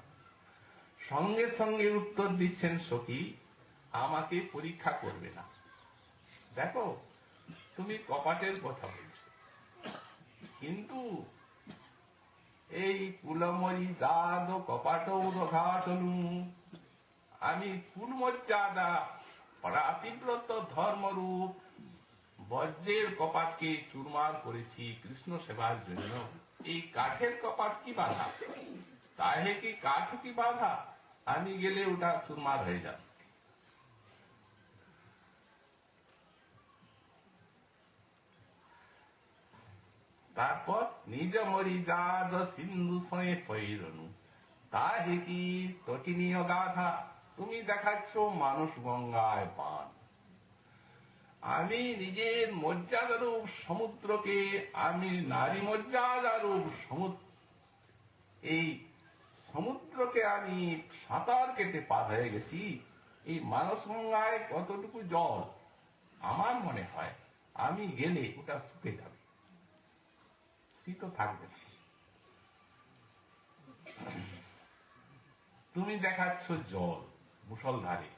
সঙ্গে সঙ্গে উত্তর দিচ্ছেন সখী, আমাকে পরীক্ষা করবে না। দেখো, তুমি কপাটের কথা বলছো, কিন্তু এই কুলমরি জাদ কপাট উদ্ঘাটনু, আমি কুলমর্যাদা পরাতিব্রত ধর্মরূপ বজ্রের কপাটকে চুরমার করেছি কৃষ্ণ সেবার জন্য। এই কাঠের কপাট কি বাধা? তাহে কি কাঠ কি বাধা? আমি গেলে ওটা চুরমার হয়ে যাবে। তারপর নিজ মরিজাদ সিন্ধু সয়ে পৈরনু, তাহে কি তটিনীয় গাধা, তুমি দেখাচ্ছ মানস গঙ্গায় বান। আমি নিজের মর্যাদারূপ সমুদ্রকে, আমি নারী মর্যাদারূপ সমুদ্র, এই সমুদ্রকে আমি সাঁতার কেটে পার হয়ে গেছি। এই মানস গঙ্গায় কতটুকু জল, আমার মনে হয় আমি গেলে ওটা শুকে যাবে, শীত থাকবে না। তুমি দেখাচ্ছ জল মুষলধারে,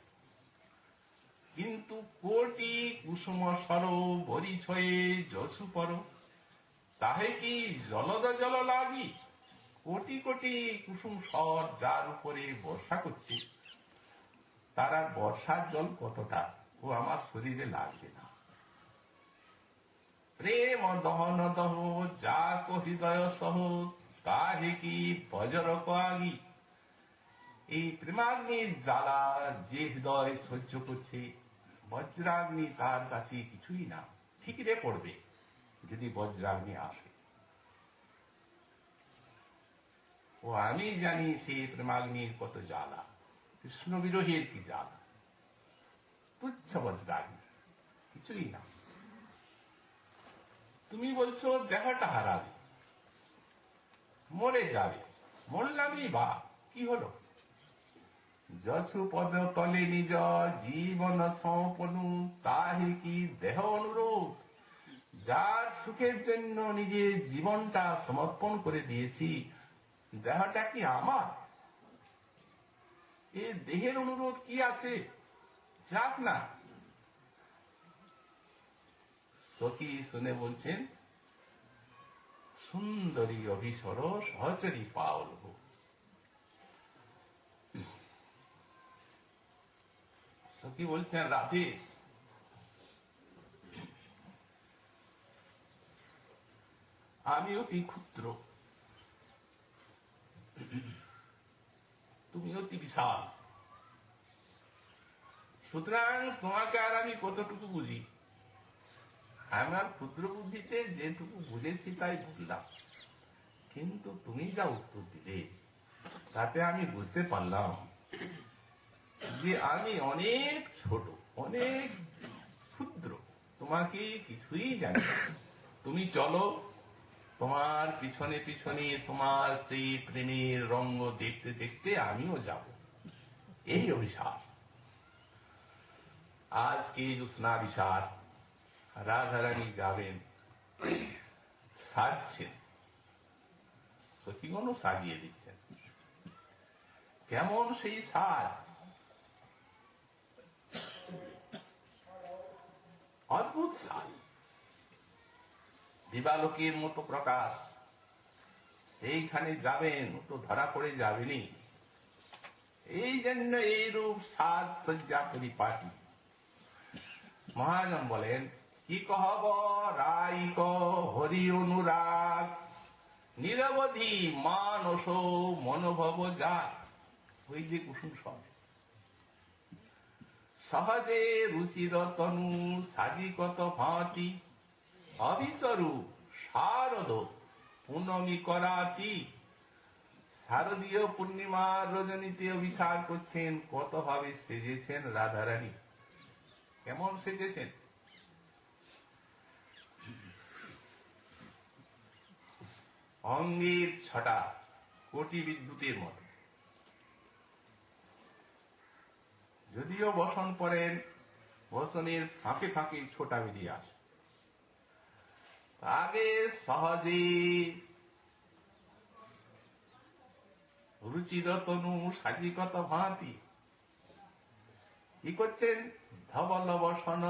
কিন্তু কোটি কুসুম সর বরি ছয়ে যশু পর, তাহে কি জলদ জল লাগি? কোটি কোটি কুসুম সর যার উপরে বর্ষা করছে, তার আর বর্ষার জল কতটা ও আমার শরীরে লাগবে না। প্রেম দহন দহ যা হৃদয় সহ, তাহে কি বজ্র আগি? এই প্রেমাগ্নির জ্বালা যে হৃদয় সহ্য করছে, বজ্রাগ্নি তার কাছে কিছুই না, ঠিকরে পড়বে যদি বজ্রাগ্নি আসে। ও আমি জানি সেই প্রেমাগ্নির কত জ্বালা, কৃষ্ণ বিরোহের কি জ্বালা। তুচ্ছ বজ্রাগ্নি, কিছুই না। তুমি বলছো দেহটা হারাবে, মরে যাবে, মরলামই বা কি হলো? যছু পদ তলে নিজ জীবন সমপনু, তাহে কি দেহ অনুরোধ। যার সুখের জন্য নিজের জীবনটা সমর্পণ করে দিয়েছি, দেহটা কি আমার? এ দেহের অনুরোধ কি আছে? যাক না। সখী শুনে বলছেন, সুন্দরী অভিসর সহচরী পাওল। সখী বলছেন, রাধে আমি অতি ক্ষুদ্র, তুমি অতি বিশাল, সুতরাং তোমাকে আর আমি কতটুকু বুঝি? আমার ক্ষুদ্র বুদ্ধিতে যেটুকু বুঝেছি তাই বললাম, কিন্তু তুমি যা উত্তর দিলে তাতে আমি বুঝতে পারলাম যে আমি অনেক ছোট, অনেক ক্ষুদ্র, তোমাকে কিছুই জানি না। তুমি চলো, তোমার পিছনে পিছনে তোমার সেই প্রেমের রঙ্গ দেখতে দেখতে আমিও যাব। এই অভিশাপ। আজকে জ্যোৎস্না বিশাল, রাধারানী যাবেন, সাজছেন, সখীগণও সাজিয়ে দিচ্ছেন। কেমন সেই সাজ? অদ্ভুত সাজ, দিবালোকের মতো প্রকাশ। সেইখানে যাবেন তো ধরা পড়ে যাবেনি, এই জন্য এই রূপ সাজ সজ্জা পরিপাটি। মহাজন বলেন, কি কহব রাইক হরি অনুরাগ, নিরবধি মানস মনোভব যাক। ওই যে কুসুম সব সহজে রুচির তনু সাজি কত ভাঁতি, অবিসরু শারদ পুনমি করাতি। শারদীয় পূর্ণিমার রজনীতে অভিসার করছেন, কত ভাবে সেজেছেন রাধারানী। কেমন সেজেছেন? অঙ্গের ছটা কোটি বিদ্যুতের মতো। যদিও বসন পরেন, বসনের ফাঁকে ফাঁকে ছোটা বেরিয়ে আসে। আগে সহজে রুচির তনু সাজি কত ভাঁতি। কি করছেন? ধবল বসন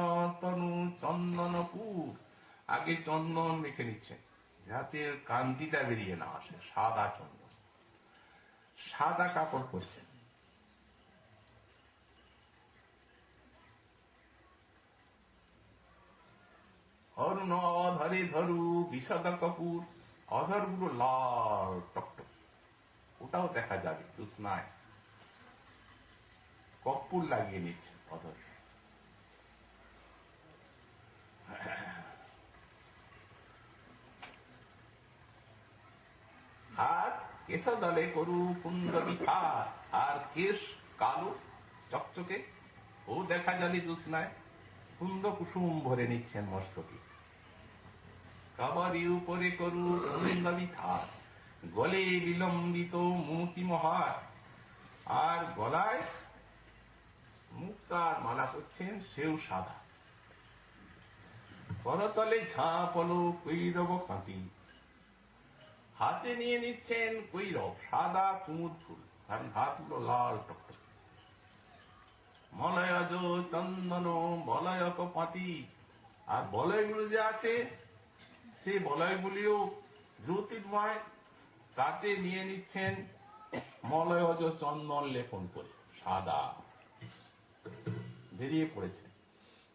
তনু চন্দনপুর, আগে চন্দন মেখে নিচ্ছেন যাতে কান্তিটা বেরিয়ে না আসে। সাদা চন্দন, সাদা কাপড় পরছেন। অরুণ অধরে ধরু বিষদ কপুর, অধরগুলো লাল টকটক, ওটাও দেখা যাবে জ্যোৎস্নায়। কর্পূর লাগিয়ে নিচ্ছে অধর। আর কেশ দলে করু কুন্দ বিখার, আর কেশ কালো চকচকে, ও দেখা যাবে জ্যোৎস্নায়। কুন্দ কুসুম ভরে নিচ্ছেন মস্তকে। কাবারি উপরে করু কুন্দ বিখার, গলে বিলম্বিত মূর্তি মহার, আর গলায় মুক্তার মালা করছেন, সেও সাদা। করতলে ঝাঁপল কৈরব কাঁতি, হাতে নিয়ে নিচ্ছেন কৈরব সাদা কুমুদ ফুল, আর হাতগুলো লাল টকটক। মলয়জ চন্দন বলয়ক পাতি, আর বলয়গুলো যে আছে সে বলয়গুলিও জ্যোতির্ময়, তাতে নিয়ে নিচ্ছেন মলয়জ চন্দন লেপন করে, সাদা বেরিয়ে পড়েছে।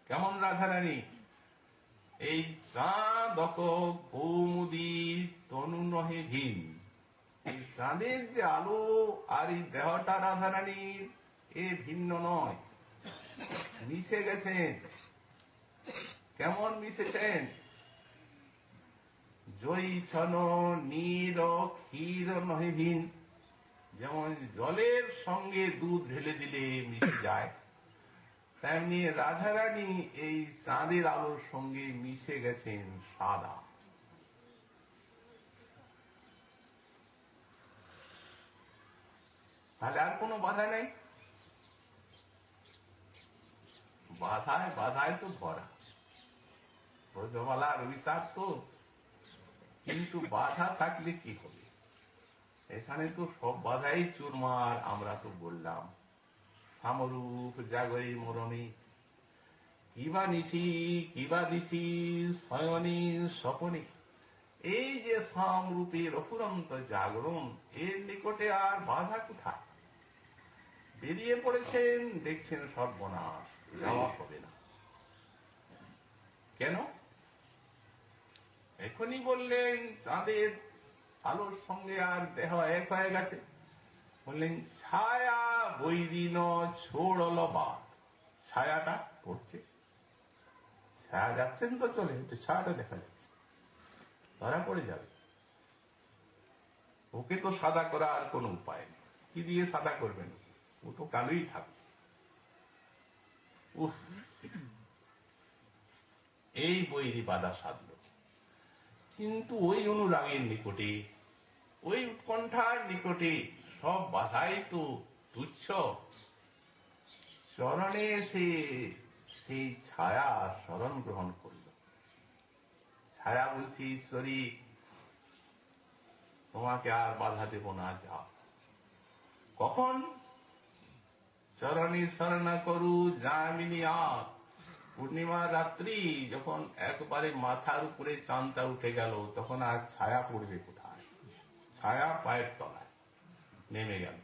কেমন রাধারানী? এই চাঁদক কৌমুদী তনু নহে ঘিন, এই চাঁদের যে আলো আর এই দেহটা রাধারানীর এ ভিন্ন নয়, মিশে গেছেন। কেমন মিশেছেন? জৈছন নীর ক্ষীর নহে ভিন, যেমন জলের সঙ্গে দুধ ঢেলে দিলে মিশে যায়, তেমনি রাধারানী এই চাঁদের আলোর সঙ্গে মিশে গেছেন সাদা। তাহলে আর কোনো বাধা নেই। বাধায় বাধায় তো ভরা, ব্রজবালার অভিশাপ তো। কিন্তু বাধা থাকলে কি হবে? এখানে তো সব বাধাই চুরমার। আমরা তো বললাম সমরূপ জাগরে মরণে, কিবা নিশি কিবা দিশি শয়নে স্বপনে। এই যে সমরূপের অফুরন্ত জাগরণ, এর নিকটে আর বাধা কোথায়? বেরিয়ে পড়েছেন, দেখছেন সর্বনাশ, যাওয়া হবে না। কেন? এখনই বললেন চাঁদের আলোর সঙ্গে আর দেহ এক হয়ে গেছে। বললেন ছায়া বৈরিন ছোড়ল বাদ। ছায়াটা পড়ছে, ছায়া যাচ্ছেন তো চলে, কিন্তু ছায়াটা দেখা যাচ্ছে, ধরা পড়ে যাবে। ওকে তো সাদা করা আর কোনো উপায় নেই। কি দিয়ে সাদা করবেন? ও তো কালোই থাকবে। এই বৈরি বাধা সাধল। কিন্তু ওই অনুরাগের নিকটে, ওই উৎকণ্ঠার নিকটে সব বাধাই তো তুচ্ছ। চরণে সে সেই ছায়া শরণ গ্রহণ করল। ছায়া বলছি, ঈশ্বরী তোমাকে আর বাধা দেব না, যাও। কখন? চরণে শরণ করু যামিনী আপ। পূর্ণিমার রাত্রি যখন একবারে মাথার উপরে চাঁদটা উঠে গেল, তখন আর ছায়া পড়বে কোথায়? ছায়া পায়ের তলায় নেমে গেল।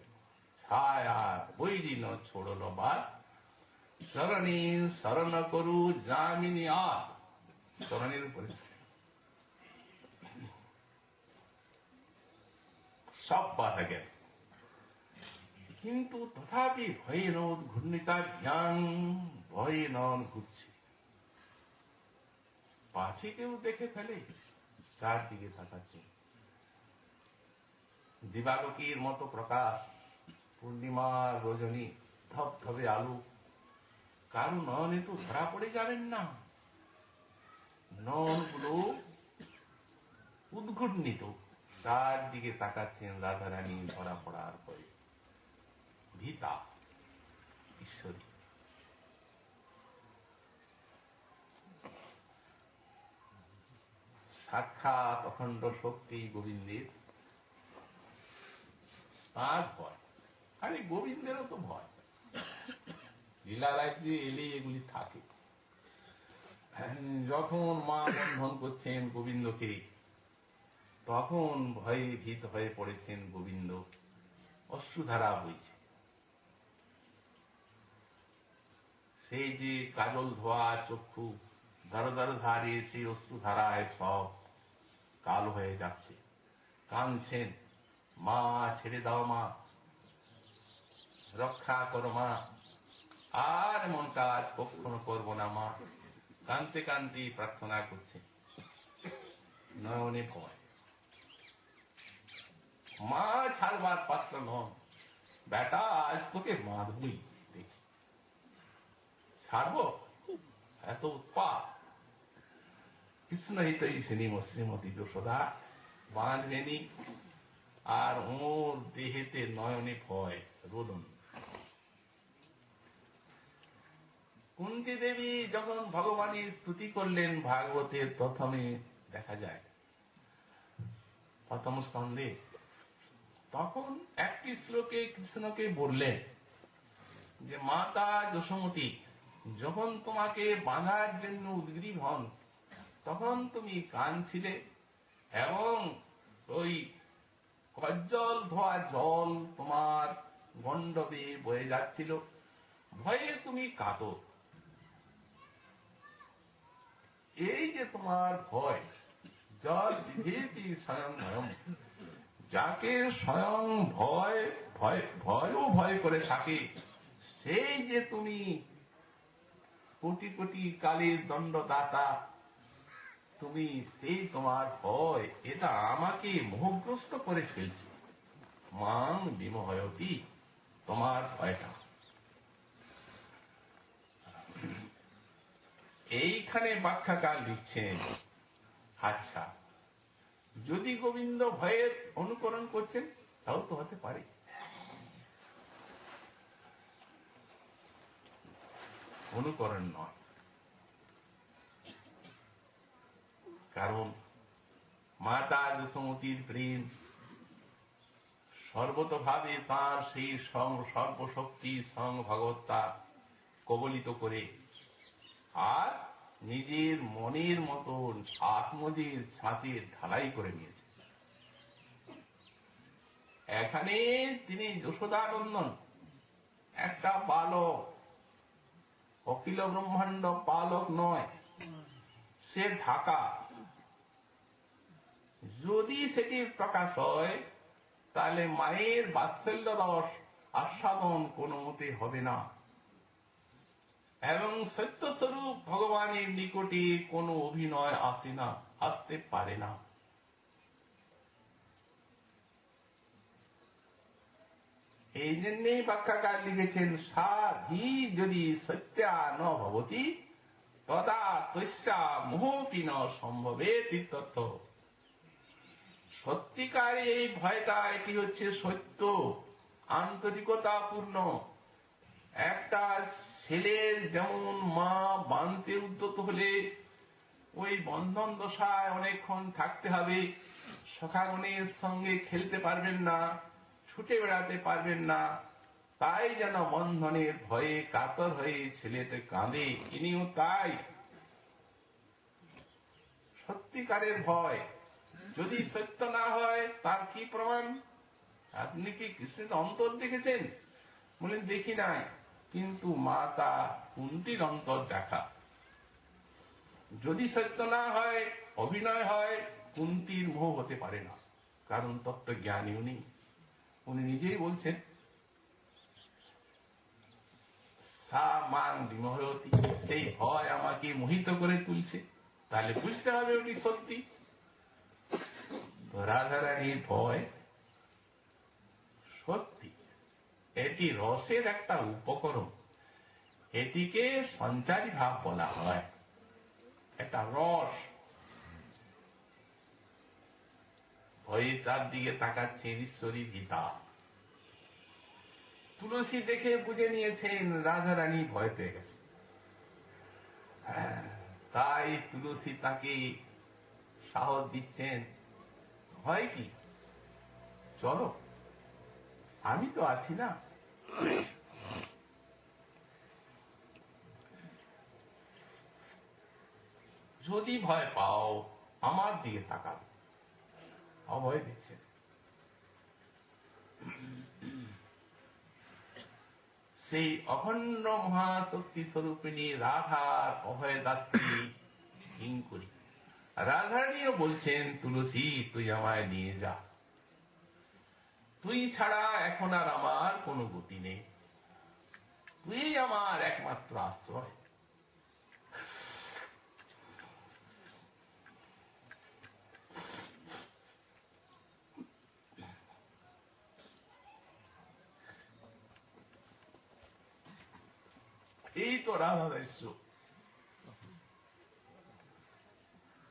ছায়া বৈরিন ছোড়ল বাদ, চরণে শরণ করু যামিনী আপ। চরণের উপরে সব বাধা গেল। কিন্তু তথাপি ভয়ে নদ ঘূর্ণিতার জ্ঞান, ভয়ে নন ঘুরছে। পাছে কেউ দেখে ফেলে, চারদিকে তাকাচ্ছে। দিবালোকের মতো প্রকাশ, পূর্ণিমার রজনী, ধবধবে আলো, কারো নয়নে তো ধরা পড়ে যাবেন না। নয়নগুলো উদ্ঘূর্ণিত, চারদিকে তাকাচ্ছেন রাধারানী ধরা পড়ার ভয়ে। ভীতা ঈশ্বরী। সাক্ষাৎ অখণ্ড শক্তি গোবিন্দের, তার ভয়। আরে গোবিন্দেরও তো ভয়। লীলা রাজ্যে এলে এগুলি থাকে। যখন মা বন্ধন করছেন গোবিন্দকে, তখন ভয়ে ভীত হয়ে পড়েছেন গোবিন্দ। অশ্রুধারা বইছে। সেই যে কাজল ধোয়া চক্ষু, দারদার ধারে সেই অশ্রুধারায় সব কালো হয়ে যাচ্ছে। কাঁদছেন, মা ছেড়ে দাও, মা রক্ষা করো, মা আর এমন কাজ কখনো করবো না, মা। কাঁদতে কাঁদতে প্রার্থনা করছে, নয়নে ভয়। মা ছাড়বার পাত্র নন। বেটা আজ তোকে মাধবী দেখি, ছাড়বো? এত উৎপাত। কৃষ্ণ হিতই শ্রীমতী যশোদা বাঁধবেনি, আর ওর দেহেতে নয়নে ভয়, রোদন। কুন্তী দেবী যখন ভগবানের স্তুতি করলেন, ভাগবতের প্রথমে দেখা যায়, প্রথম স্কন্ধে, তখন একটি শ্লোকে কৃষ্ণকে বললেন যে মাতা যশোমতী যখন তোমাকে বাঁধার জন্য উদ্গ্রীব হন, তখন তুমি কাঁদছিলে এবং ওই কজ্জল ধোয়া জল তোমার গণ্ডবে বয়ে যাচ্ছিল, ভয়ে তুমি কাঁদো। এই যে তোমার ভয়, জল বিধেতি স্বয়ং, যাকে স্বয়ং ভয় করে থাকে, সেই যে তুমি কোটি কোটি কালের দণ্ডদাতা, তুমি সেই তোমার ভয়, এটা আমাকে মোহগ্রস্ত করে ফেলছে। মাং বিমোহয়তি, তোমার ভয়টা। এইখানে ব্যাখ্যাকার লিখছেন, আচ্ছা, যদি গোবিন্দ ভয়ের অনুকরণ করছেন, তাও তো হতে পারে। অনুকরণ নয়, কারণ মাতা যশোমতীর প্রেম সর্বতভাবে তাঁর সেই সর্বশক্তি সং ভগবত্তা কবলিত করে, আর নিজের মনের মতন আত্মদের ছাঁচের ঢালাই করে নিয়েছে। এখানে তিনি যশোদানন্দন, একটা বালক, অখিল ব্রহ্মাণ্ড বালক নয়, সে ঢাকা। যদি সেটি প্রকাশ হয়, তাহলে মায়ের বাৎসল্য রস আস্বাদন কোনো মতে হবে না, এবং সত্যস্বরূপ ভগবানের নিকটে কোনো অভিনয় আসে না, আসতে পারে না। এই জন্যেই ব্যাখ্যাকার লিখেছেন, সাধি যদি সত্যা ন ভবতি তদা তস্যা মোহপি ন সম্ভবে তীর্থ। সত্যিকার এই ভয়টা, এটি হচ্ছে সত্য, আন্তরিকতাপূর্ণ। একটা ছেলের যেমন মা বাঁধতে উদ্যত হলে ওই বন্ধন দশায় অনেকক্ষণ থাকতে হবে, সখাগণের সঙ্গে খেলতে পারবেন না, ছুটে বেড়াতে পারবেন না, তাই যেন বন্ধনের ভয়ে কাতর হয়ে ছেলেতে কাঁদে, ইনিও তাই। সত্যিকারের ভয় যদি সত্য না হয়, তার কি প্রমাণ? আপনি কি কৃষ্ণের অন্তর দেখেছেন? বলেন দেখি নাই, কিন্তু মাতা কুন্তির অন্তর দেখা। যদি সত্য না হয়, অভিনয় হয়, কুন্তির মোহ হতে পারে না, কারণ তত্ত্বজ্ঞানী উনি। উনি নিজেই বলছেন, সা মান বিমোহয়তি, সেই ভয় আমাকে মোহিত করে তুলছে। তাহলে বুঝতে হবে উনি সত্যি। রাধারানীর ভয় সত্যি, এটি রসের একটা উপকরণ, এটিকে সঞ্চারী ভাব বলা হয়, একটা রস। ভয়ে চারদিকে তাকাচ্ছেন ঈশ্বরী গীতা। তুলসী দেখে বুঝে নিয়েছেন রাধারানী ভয় পেয়ে গেছে, তাই তুলসী তাকে সাহস দিচ্ছেন, ভয় কি, চলো, আমি তো আছি না। যদি ভয় পাও, আমার দিকে তাকাবে, অভয় দিচ্ছেন। সেই অখণ্ড মহাশক্তি স্বরূপিণী রাধার অভয়দাত্রী কিঙ্করী রাধারানীও বলছেন, তুলসী তুই আমায় নিয়ে যা, তুই ছাড়া এখন আর আমার কোনো গতি নেই, তুই আমার একমাত্র আশ্রয়। এই তো রাধা দাস্য,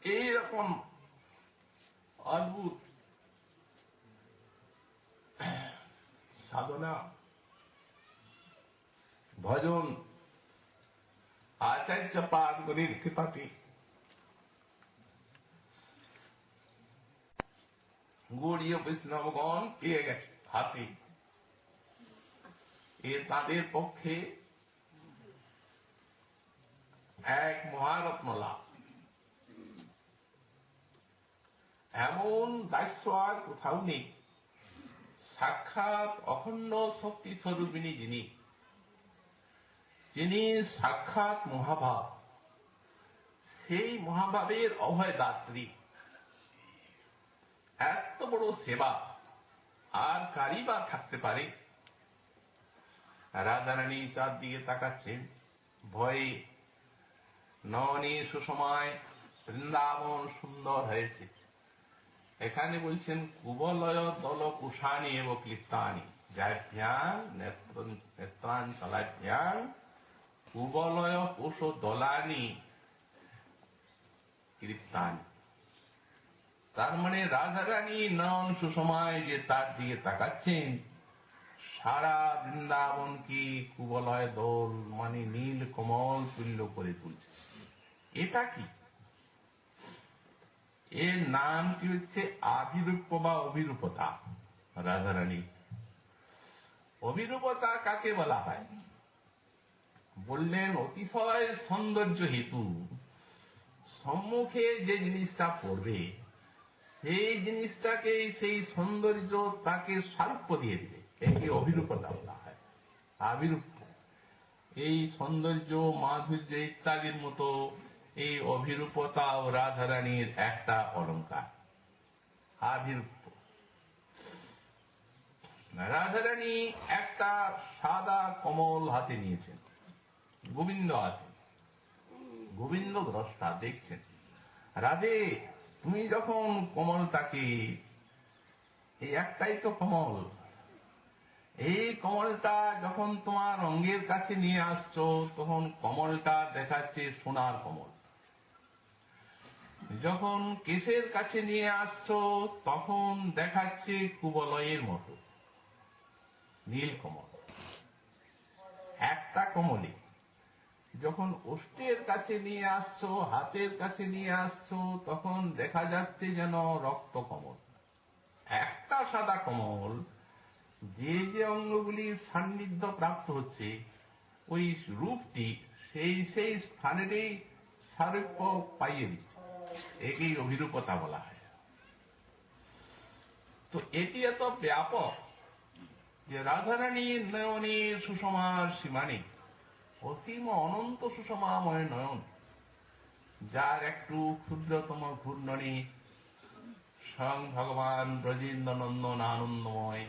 এইরকম অদ্ভুত সাধনা ভজন আচার্য পাদগুলির কৃপাতে গৌড়ীয় বৈষ্ণবগণ পেয়ে গেছে হাতে। এ তাদের পক্ষে এক মহারত্ন লাভ। এমন দাস্য আর কোথাও নেই। সাক্ষাৎ অখণ্ড শক্তি স্বরূপিণী যিনি সাক্ষাৎ মহাভাব, সেই মহাভাবের অভয়দাত্রী। এত বড় সেবা আর কারই বা থাকতে পারে? রাধারানী চারদিকে তাকাচ্ছেন ভয়ে। নয়নে সুষমায় বৃন্দাবন সুন্দর হয়েছে। এখানে বলছেন কুবলয় দল কুষাণী এবং ক্লিপ্তানি যাভ্যাং নেত্রাঞ্চলাভ্যাং কুবলয় কোষ দলানি ক্লিপ্তানি। তার মানে রাধারানী নয়ন সুষমায় যে তার দিকে তাকাচ্ছেন, সারা বৃন্দাবনকে কুবলয় দোল মানে নীল কমল তুল্য করে তুলছে। এটা কি? এর নামটি হচ্ছে আবিরূপ বা অভিরূপতা। রাধারানী অভিরূপতা কাকে বলা হয়? বললেন অতিশয় সৌন্দর্য হেতু সম্মুখে যে জিনিসটা পড়বে সেই জিনিসটাকে, সেই সৌন্দর্য তাকে সারূপ্য দিয়ে দিবে, একে অভিরূপতা বলা হয়। আবিরূপ এই সৌন্দর্য মাধুর্য ইত্যাদির মতো এই অভিরূপতা ও রাধারানীর একটা অলঙ্কার, আবিরূপ। রাধারানী একটা সাদা কমল হাতে নিয়েছেন, গোবিন্দ আছেন, গোবিন্দ দ্রষ্টা দেখছেন। রাধে, তুমি যখন কমলটাকে, এই একটাই তো কমল, এই কমলটা যখন তোমার অঙ্গের কাছে নিয়ে আসছো তখন কমলটা দেখাচ্ছে সোনার কমল। যখন কেশের কাছে নিয়ে আসছো তখন দেখাচ্ছে কুবলয়ের মতো নীল কমল। একটা কমলে যখন ওষ্ঠের কাছে নিয়ে আসছো, হাতের কাছে নিয়ে আসছো, তখন দেখা যাচ্ছে যেন রক্ত কমল। একটা সাদা কমল যে যে অঙ্গগুলির সান্নিধ্য প্রাপ্ত হচ্ছে ওই রূপটি সেই সেই স্থানেরই সারূপ্য পাইয়ে দিচ্ছে, একেই অভিরূপতা বলা হয়। তো এটি এত ব্যাপক যে রাধারানীর নয়নের সুষমার সীমা নেই, অসীম অনন্ত সুষমাময় নয়ন, যার একটু ক্ষুদ্রতম ঘূর্ণনে স্বয়ং ভগবান ব্রজেন্দ্র নন্দন আনন্দময়,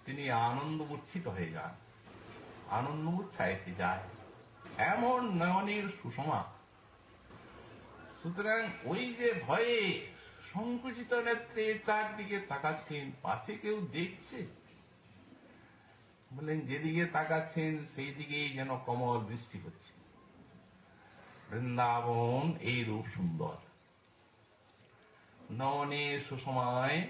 তিনি আনন্দ উচ্ছিত হয়ে যান, আনন্দ উচ্ছ্বায় এসে যায়, এমন নয়নের সুষমা। সুতরাং ওই যে ভয়ে সংকুচিত নেত্রে চারদিকে তাকাচ্ছেন, পাশে কেউ দেখছে? বলেন যেদিকে তাকাচ্ছেন সেই দিকেই যেন কমল বৃষ্টি হচ্ছে। বৃন্দাবন এই রূপ সুন্দর, নয়নে সুষমায়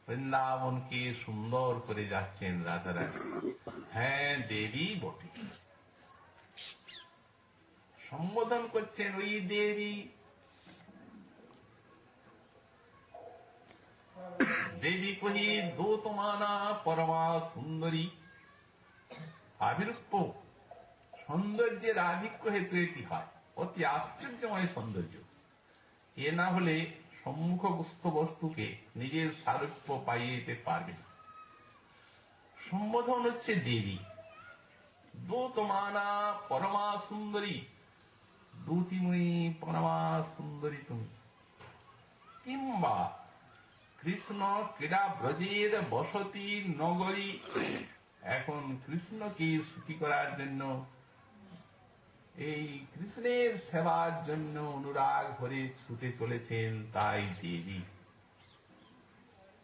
বৃন্দাবনকে সুন্দর করে যাচ্ছেন রাধারানী। হ্যাঁ, দেবী বটে, সম্বোধন করছেন ওই দেবী। দেবী কহি দোতমানা পরমা সুন্দরী। আবিরূপ সৌন্দর্যের আধিক্য হেতু এটি হয়, অতি আশ্চর্যময় সৌন্দর্য। এ না হলে সম্মুখস্থ বস্তুকে নিজের সারূপ্য পাইয়ে দিতে পারবে না। সম্বোধন হচ্ছে দেবী, দোতমানা পরমা সুন্দরী, দুতিময়ী পরমা সুন্দরী তুমি। কিংবা কৃষ্ণ ক্রীড়া ব্রজের বসতি নগরী, এখন কৃষ্ণকে সুখী করার জন্য, এই কৃষ্ণের সেবার জন্য অনুরাগ ভরে ছুটে চলেছেন, তাই দেবী।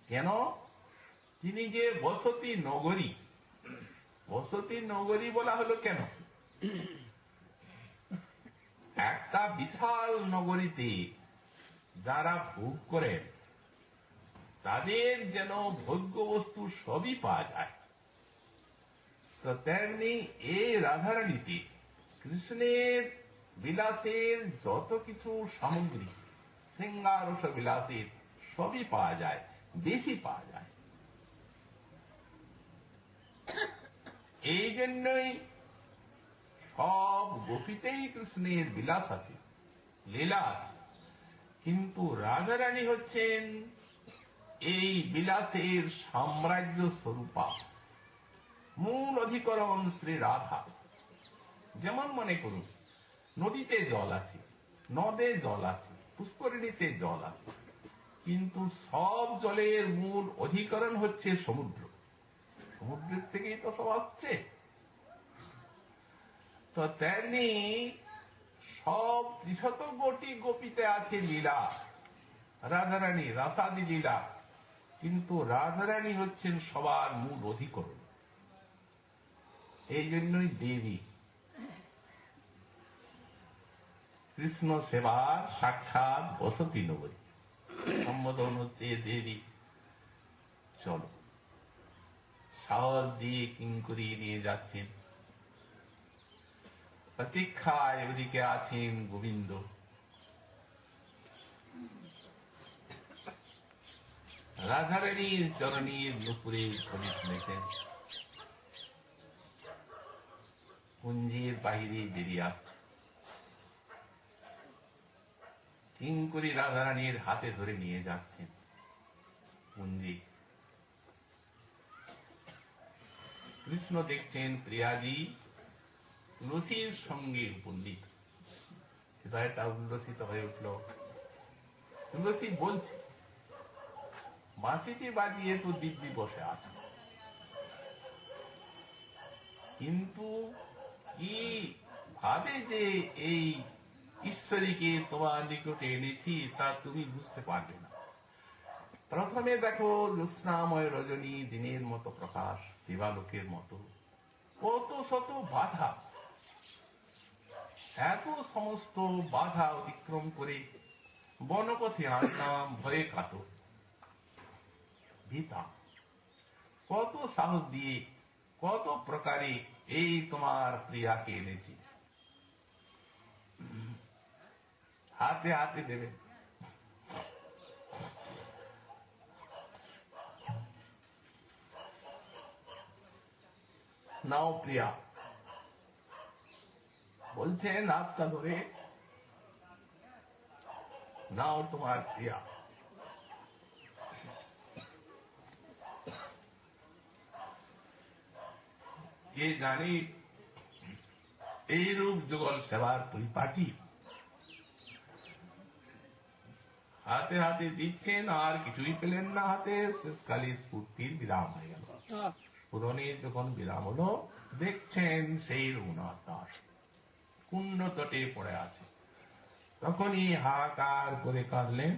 কেন? তিনি যে বসতি নগরী, বসতি নগরী বলা হলো কেন? একটা বিশাল নগরীতে যারা ভোগ করেন তাদের যেন ভোগ্য বস্তু সবই পাওয়া যায়, তো তেমনি এই রাধারানীতে কৃষ্ণের বিলাসের যত কিছু সামগ্রী, শৃঙ্গারস বিলাসের সবই পাওয়া যায়, বেশি পাওয়া যায়। এই জন্যই সব গোপীতেই কৃষ্ণের বিলাস আছে, লীলা আছে, কিন্তু রাধারানী হচ্ছেন এই বিলাসের সাম্রাজ্য স্বরূপা, মূল অধিকরণ শ্রী রাধা। যেমন মনে করুন, নদীতে জল আছে, নদে জল আছে, পুষ্করিণীতে জল আছে, কিন্তু সব জলের মূল অধিকরণ হচ্ছে সমুদ্র। সমুদ্রের থেকেই তো সব আসছে। তো তেমনি সব ৩০০ গোপীতে আছে লীলা, রাধারানী রাসাদি লীলা, কিন্তু রাধারানী হচ্ছেন সবার মূল অধিকরণ। এই জন্যই দেবী, কৃষ্ণ সেবার সাক্ষাৎ বসতি নগরী, সম্বোধন হচ্ছে দেবী। চলো, সাহস দিয়ে কিঙ্করী নিয়ে যাচ্ছেন। প্রতীক্ষায় ওদিকে আছেন গোবিন্দ। রাধারানীর চরণীর নুপুরে ধ্বনি শুনেছেন, কুঞ্জের বাহিরে বেরিয়ে আসছে। কিঙ্করী রাধারানীর হাতে ধরে নিয়ে যাচ্ছেন কুঞ্জে। কৃষ্ণ দেখছেন প্রিয়াজি তুলসীর সঙ্গে উপনীত। হৃদয়টা উল্লসিত হয়ে উঠল। তুলসী বলছে, বাঁশিটি বাজিয়ে তো দিব্যি বসে আছে, কিন্তু কি ভাবে যে এই ঈশ্বরীকে তোমার নিকটে এনেছি তা তুমি বুঝতে পারবে না। প্রথমে দেখো জ্যোৎস্নাময় রজনী, দিনের মতো প্রকাশ, দিবালোকের মতো, কত শত বাধা, এত সমস্ত বাধা অতিক্রম করে বনপথে আনলাম ভয়ে কাতর, ভীতা, কত সাহস দিয়ে কত প্রকারে এই তোমার প্রিয়াকে এনেছি। হাতে হাতে দেবে। নাও প্রিয়া, বলছেন হাতটা ধরে, নাও তোমার প্রিয়া। কে জানি এইরূপ যুগল সেবার পরিপাটি হাতে হাতে দিচ্ছেন, আর কিছুই পেলেন না হাতে। শেষকালে স্ফূর্তির বিরাম হয়ে গেল। পুরনে যখন বিরাম হলো, দেখছেন সেই রঘুনাথ দাস কুণ্ড তটে পড়ে আছে। তখনই হাহাকার করে কাঁদলেন,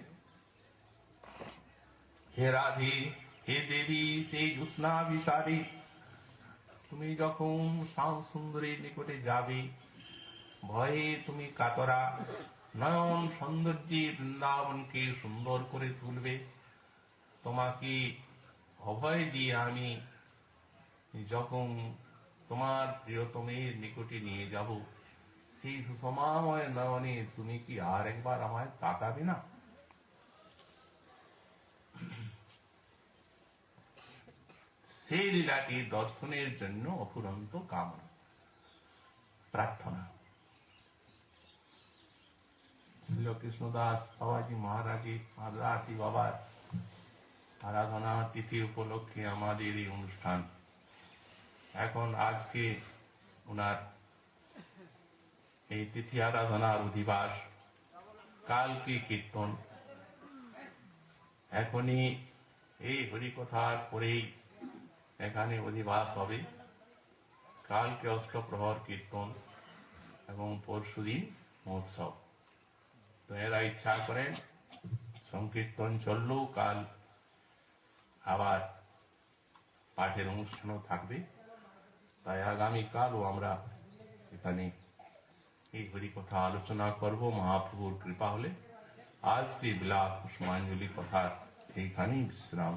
হে রাধে, হে দেবী, সেই জ্যোৎস্না বিষাদে তুমি যখন শ্যাম সুন্দরীর নিকটে যাবে, ভয়ে তুমি কাতরা, নয়ন সৌন্দর্যে বৃন্দাবনকে সুন্দর করে তুলবে। তোমাকে অভয় দিয়ে আমি যখন তোমার প্রিয়তমের নিকটে নিয়ে যাব, সেই সুষমাময় নয়নে তুমি কি আর একবার আমায় তাকাবে না? সেই লীলাটি দর্শনের জন্য অফুরন্ত কামনা প্রার্থনা। কৃষ্ণদাস বাবাজি মহারাজের মাদ্রাসী বাবার আরাধনা তিথি উপলক্ষে আমাদের এই অনুষ্ঠান। এখন আজকে ওনার এই তিথি আরাধনার অধিবাস, কালকে কীর্তন। এখনই এই হরিকথার পরেই এখানে অধিবাস হবে। কালকে অষ্টপ্রহর কীর্তন এবং পরশুদিন মহোৎসব। তো এরা ইচ্ছা করেন সংকীর্তন চললেও কাল আবার পাঠের অনুষ্ঠানও থাকবে। তাই আগামীকালও আমরা এখানে এই হরিকথা আলোচনা করব মহাপ্রভুর কৃপা হলে। আজকে বিলাপ পুষ্পাঞ্জলি কথা এইখানেই বিশ্রাম।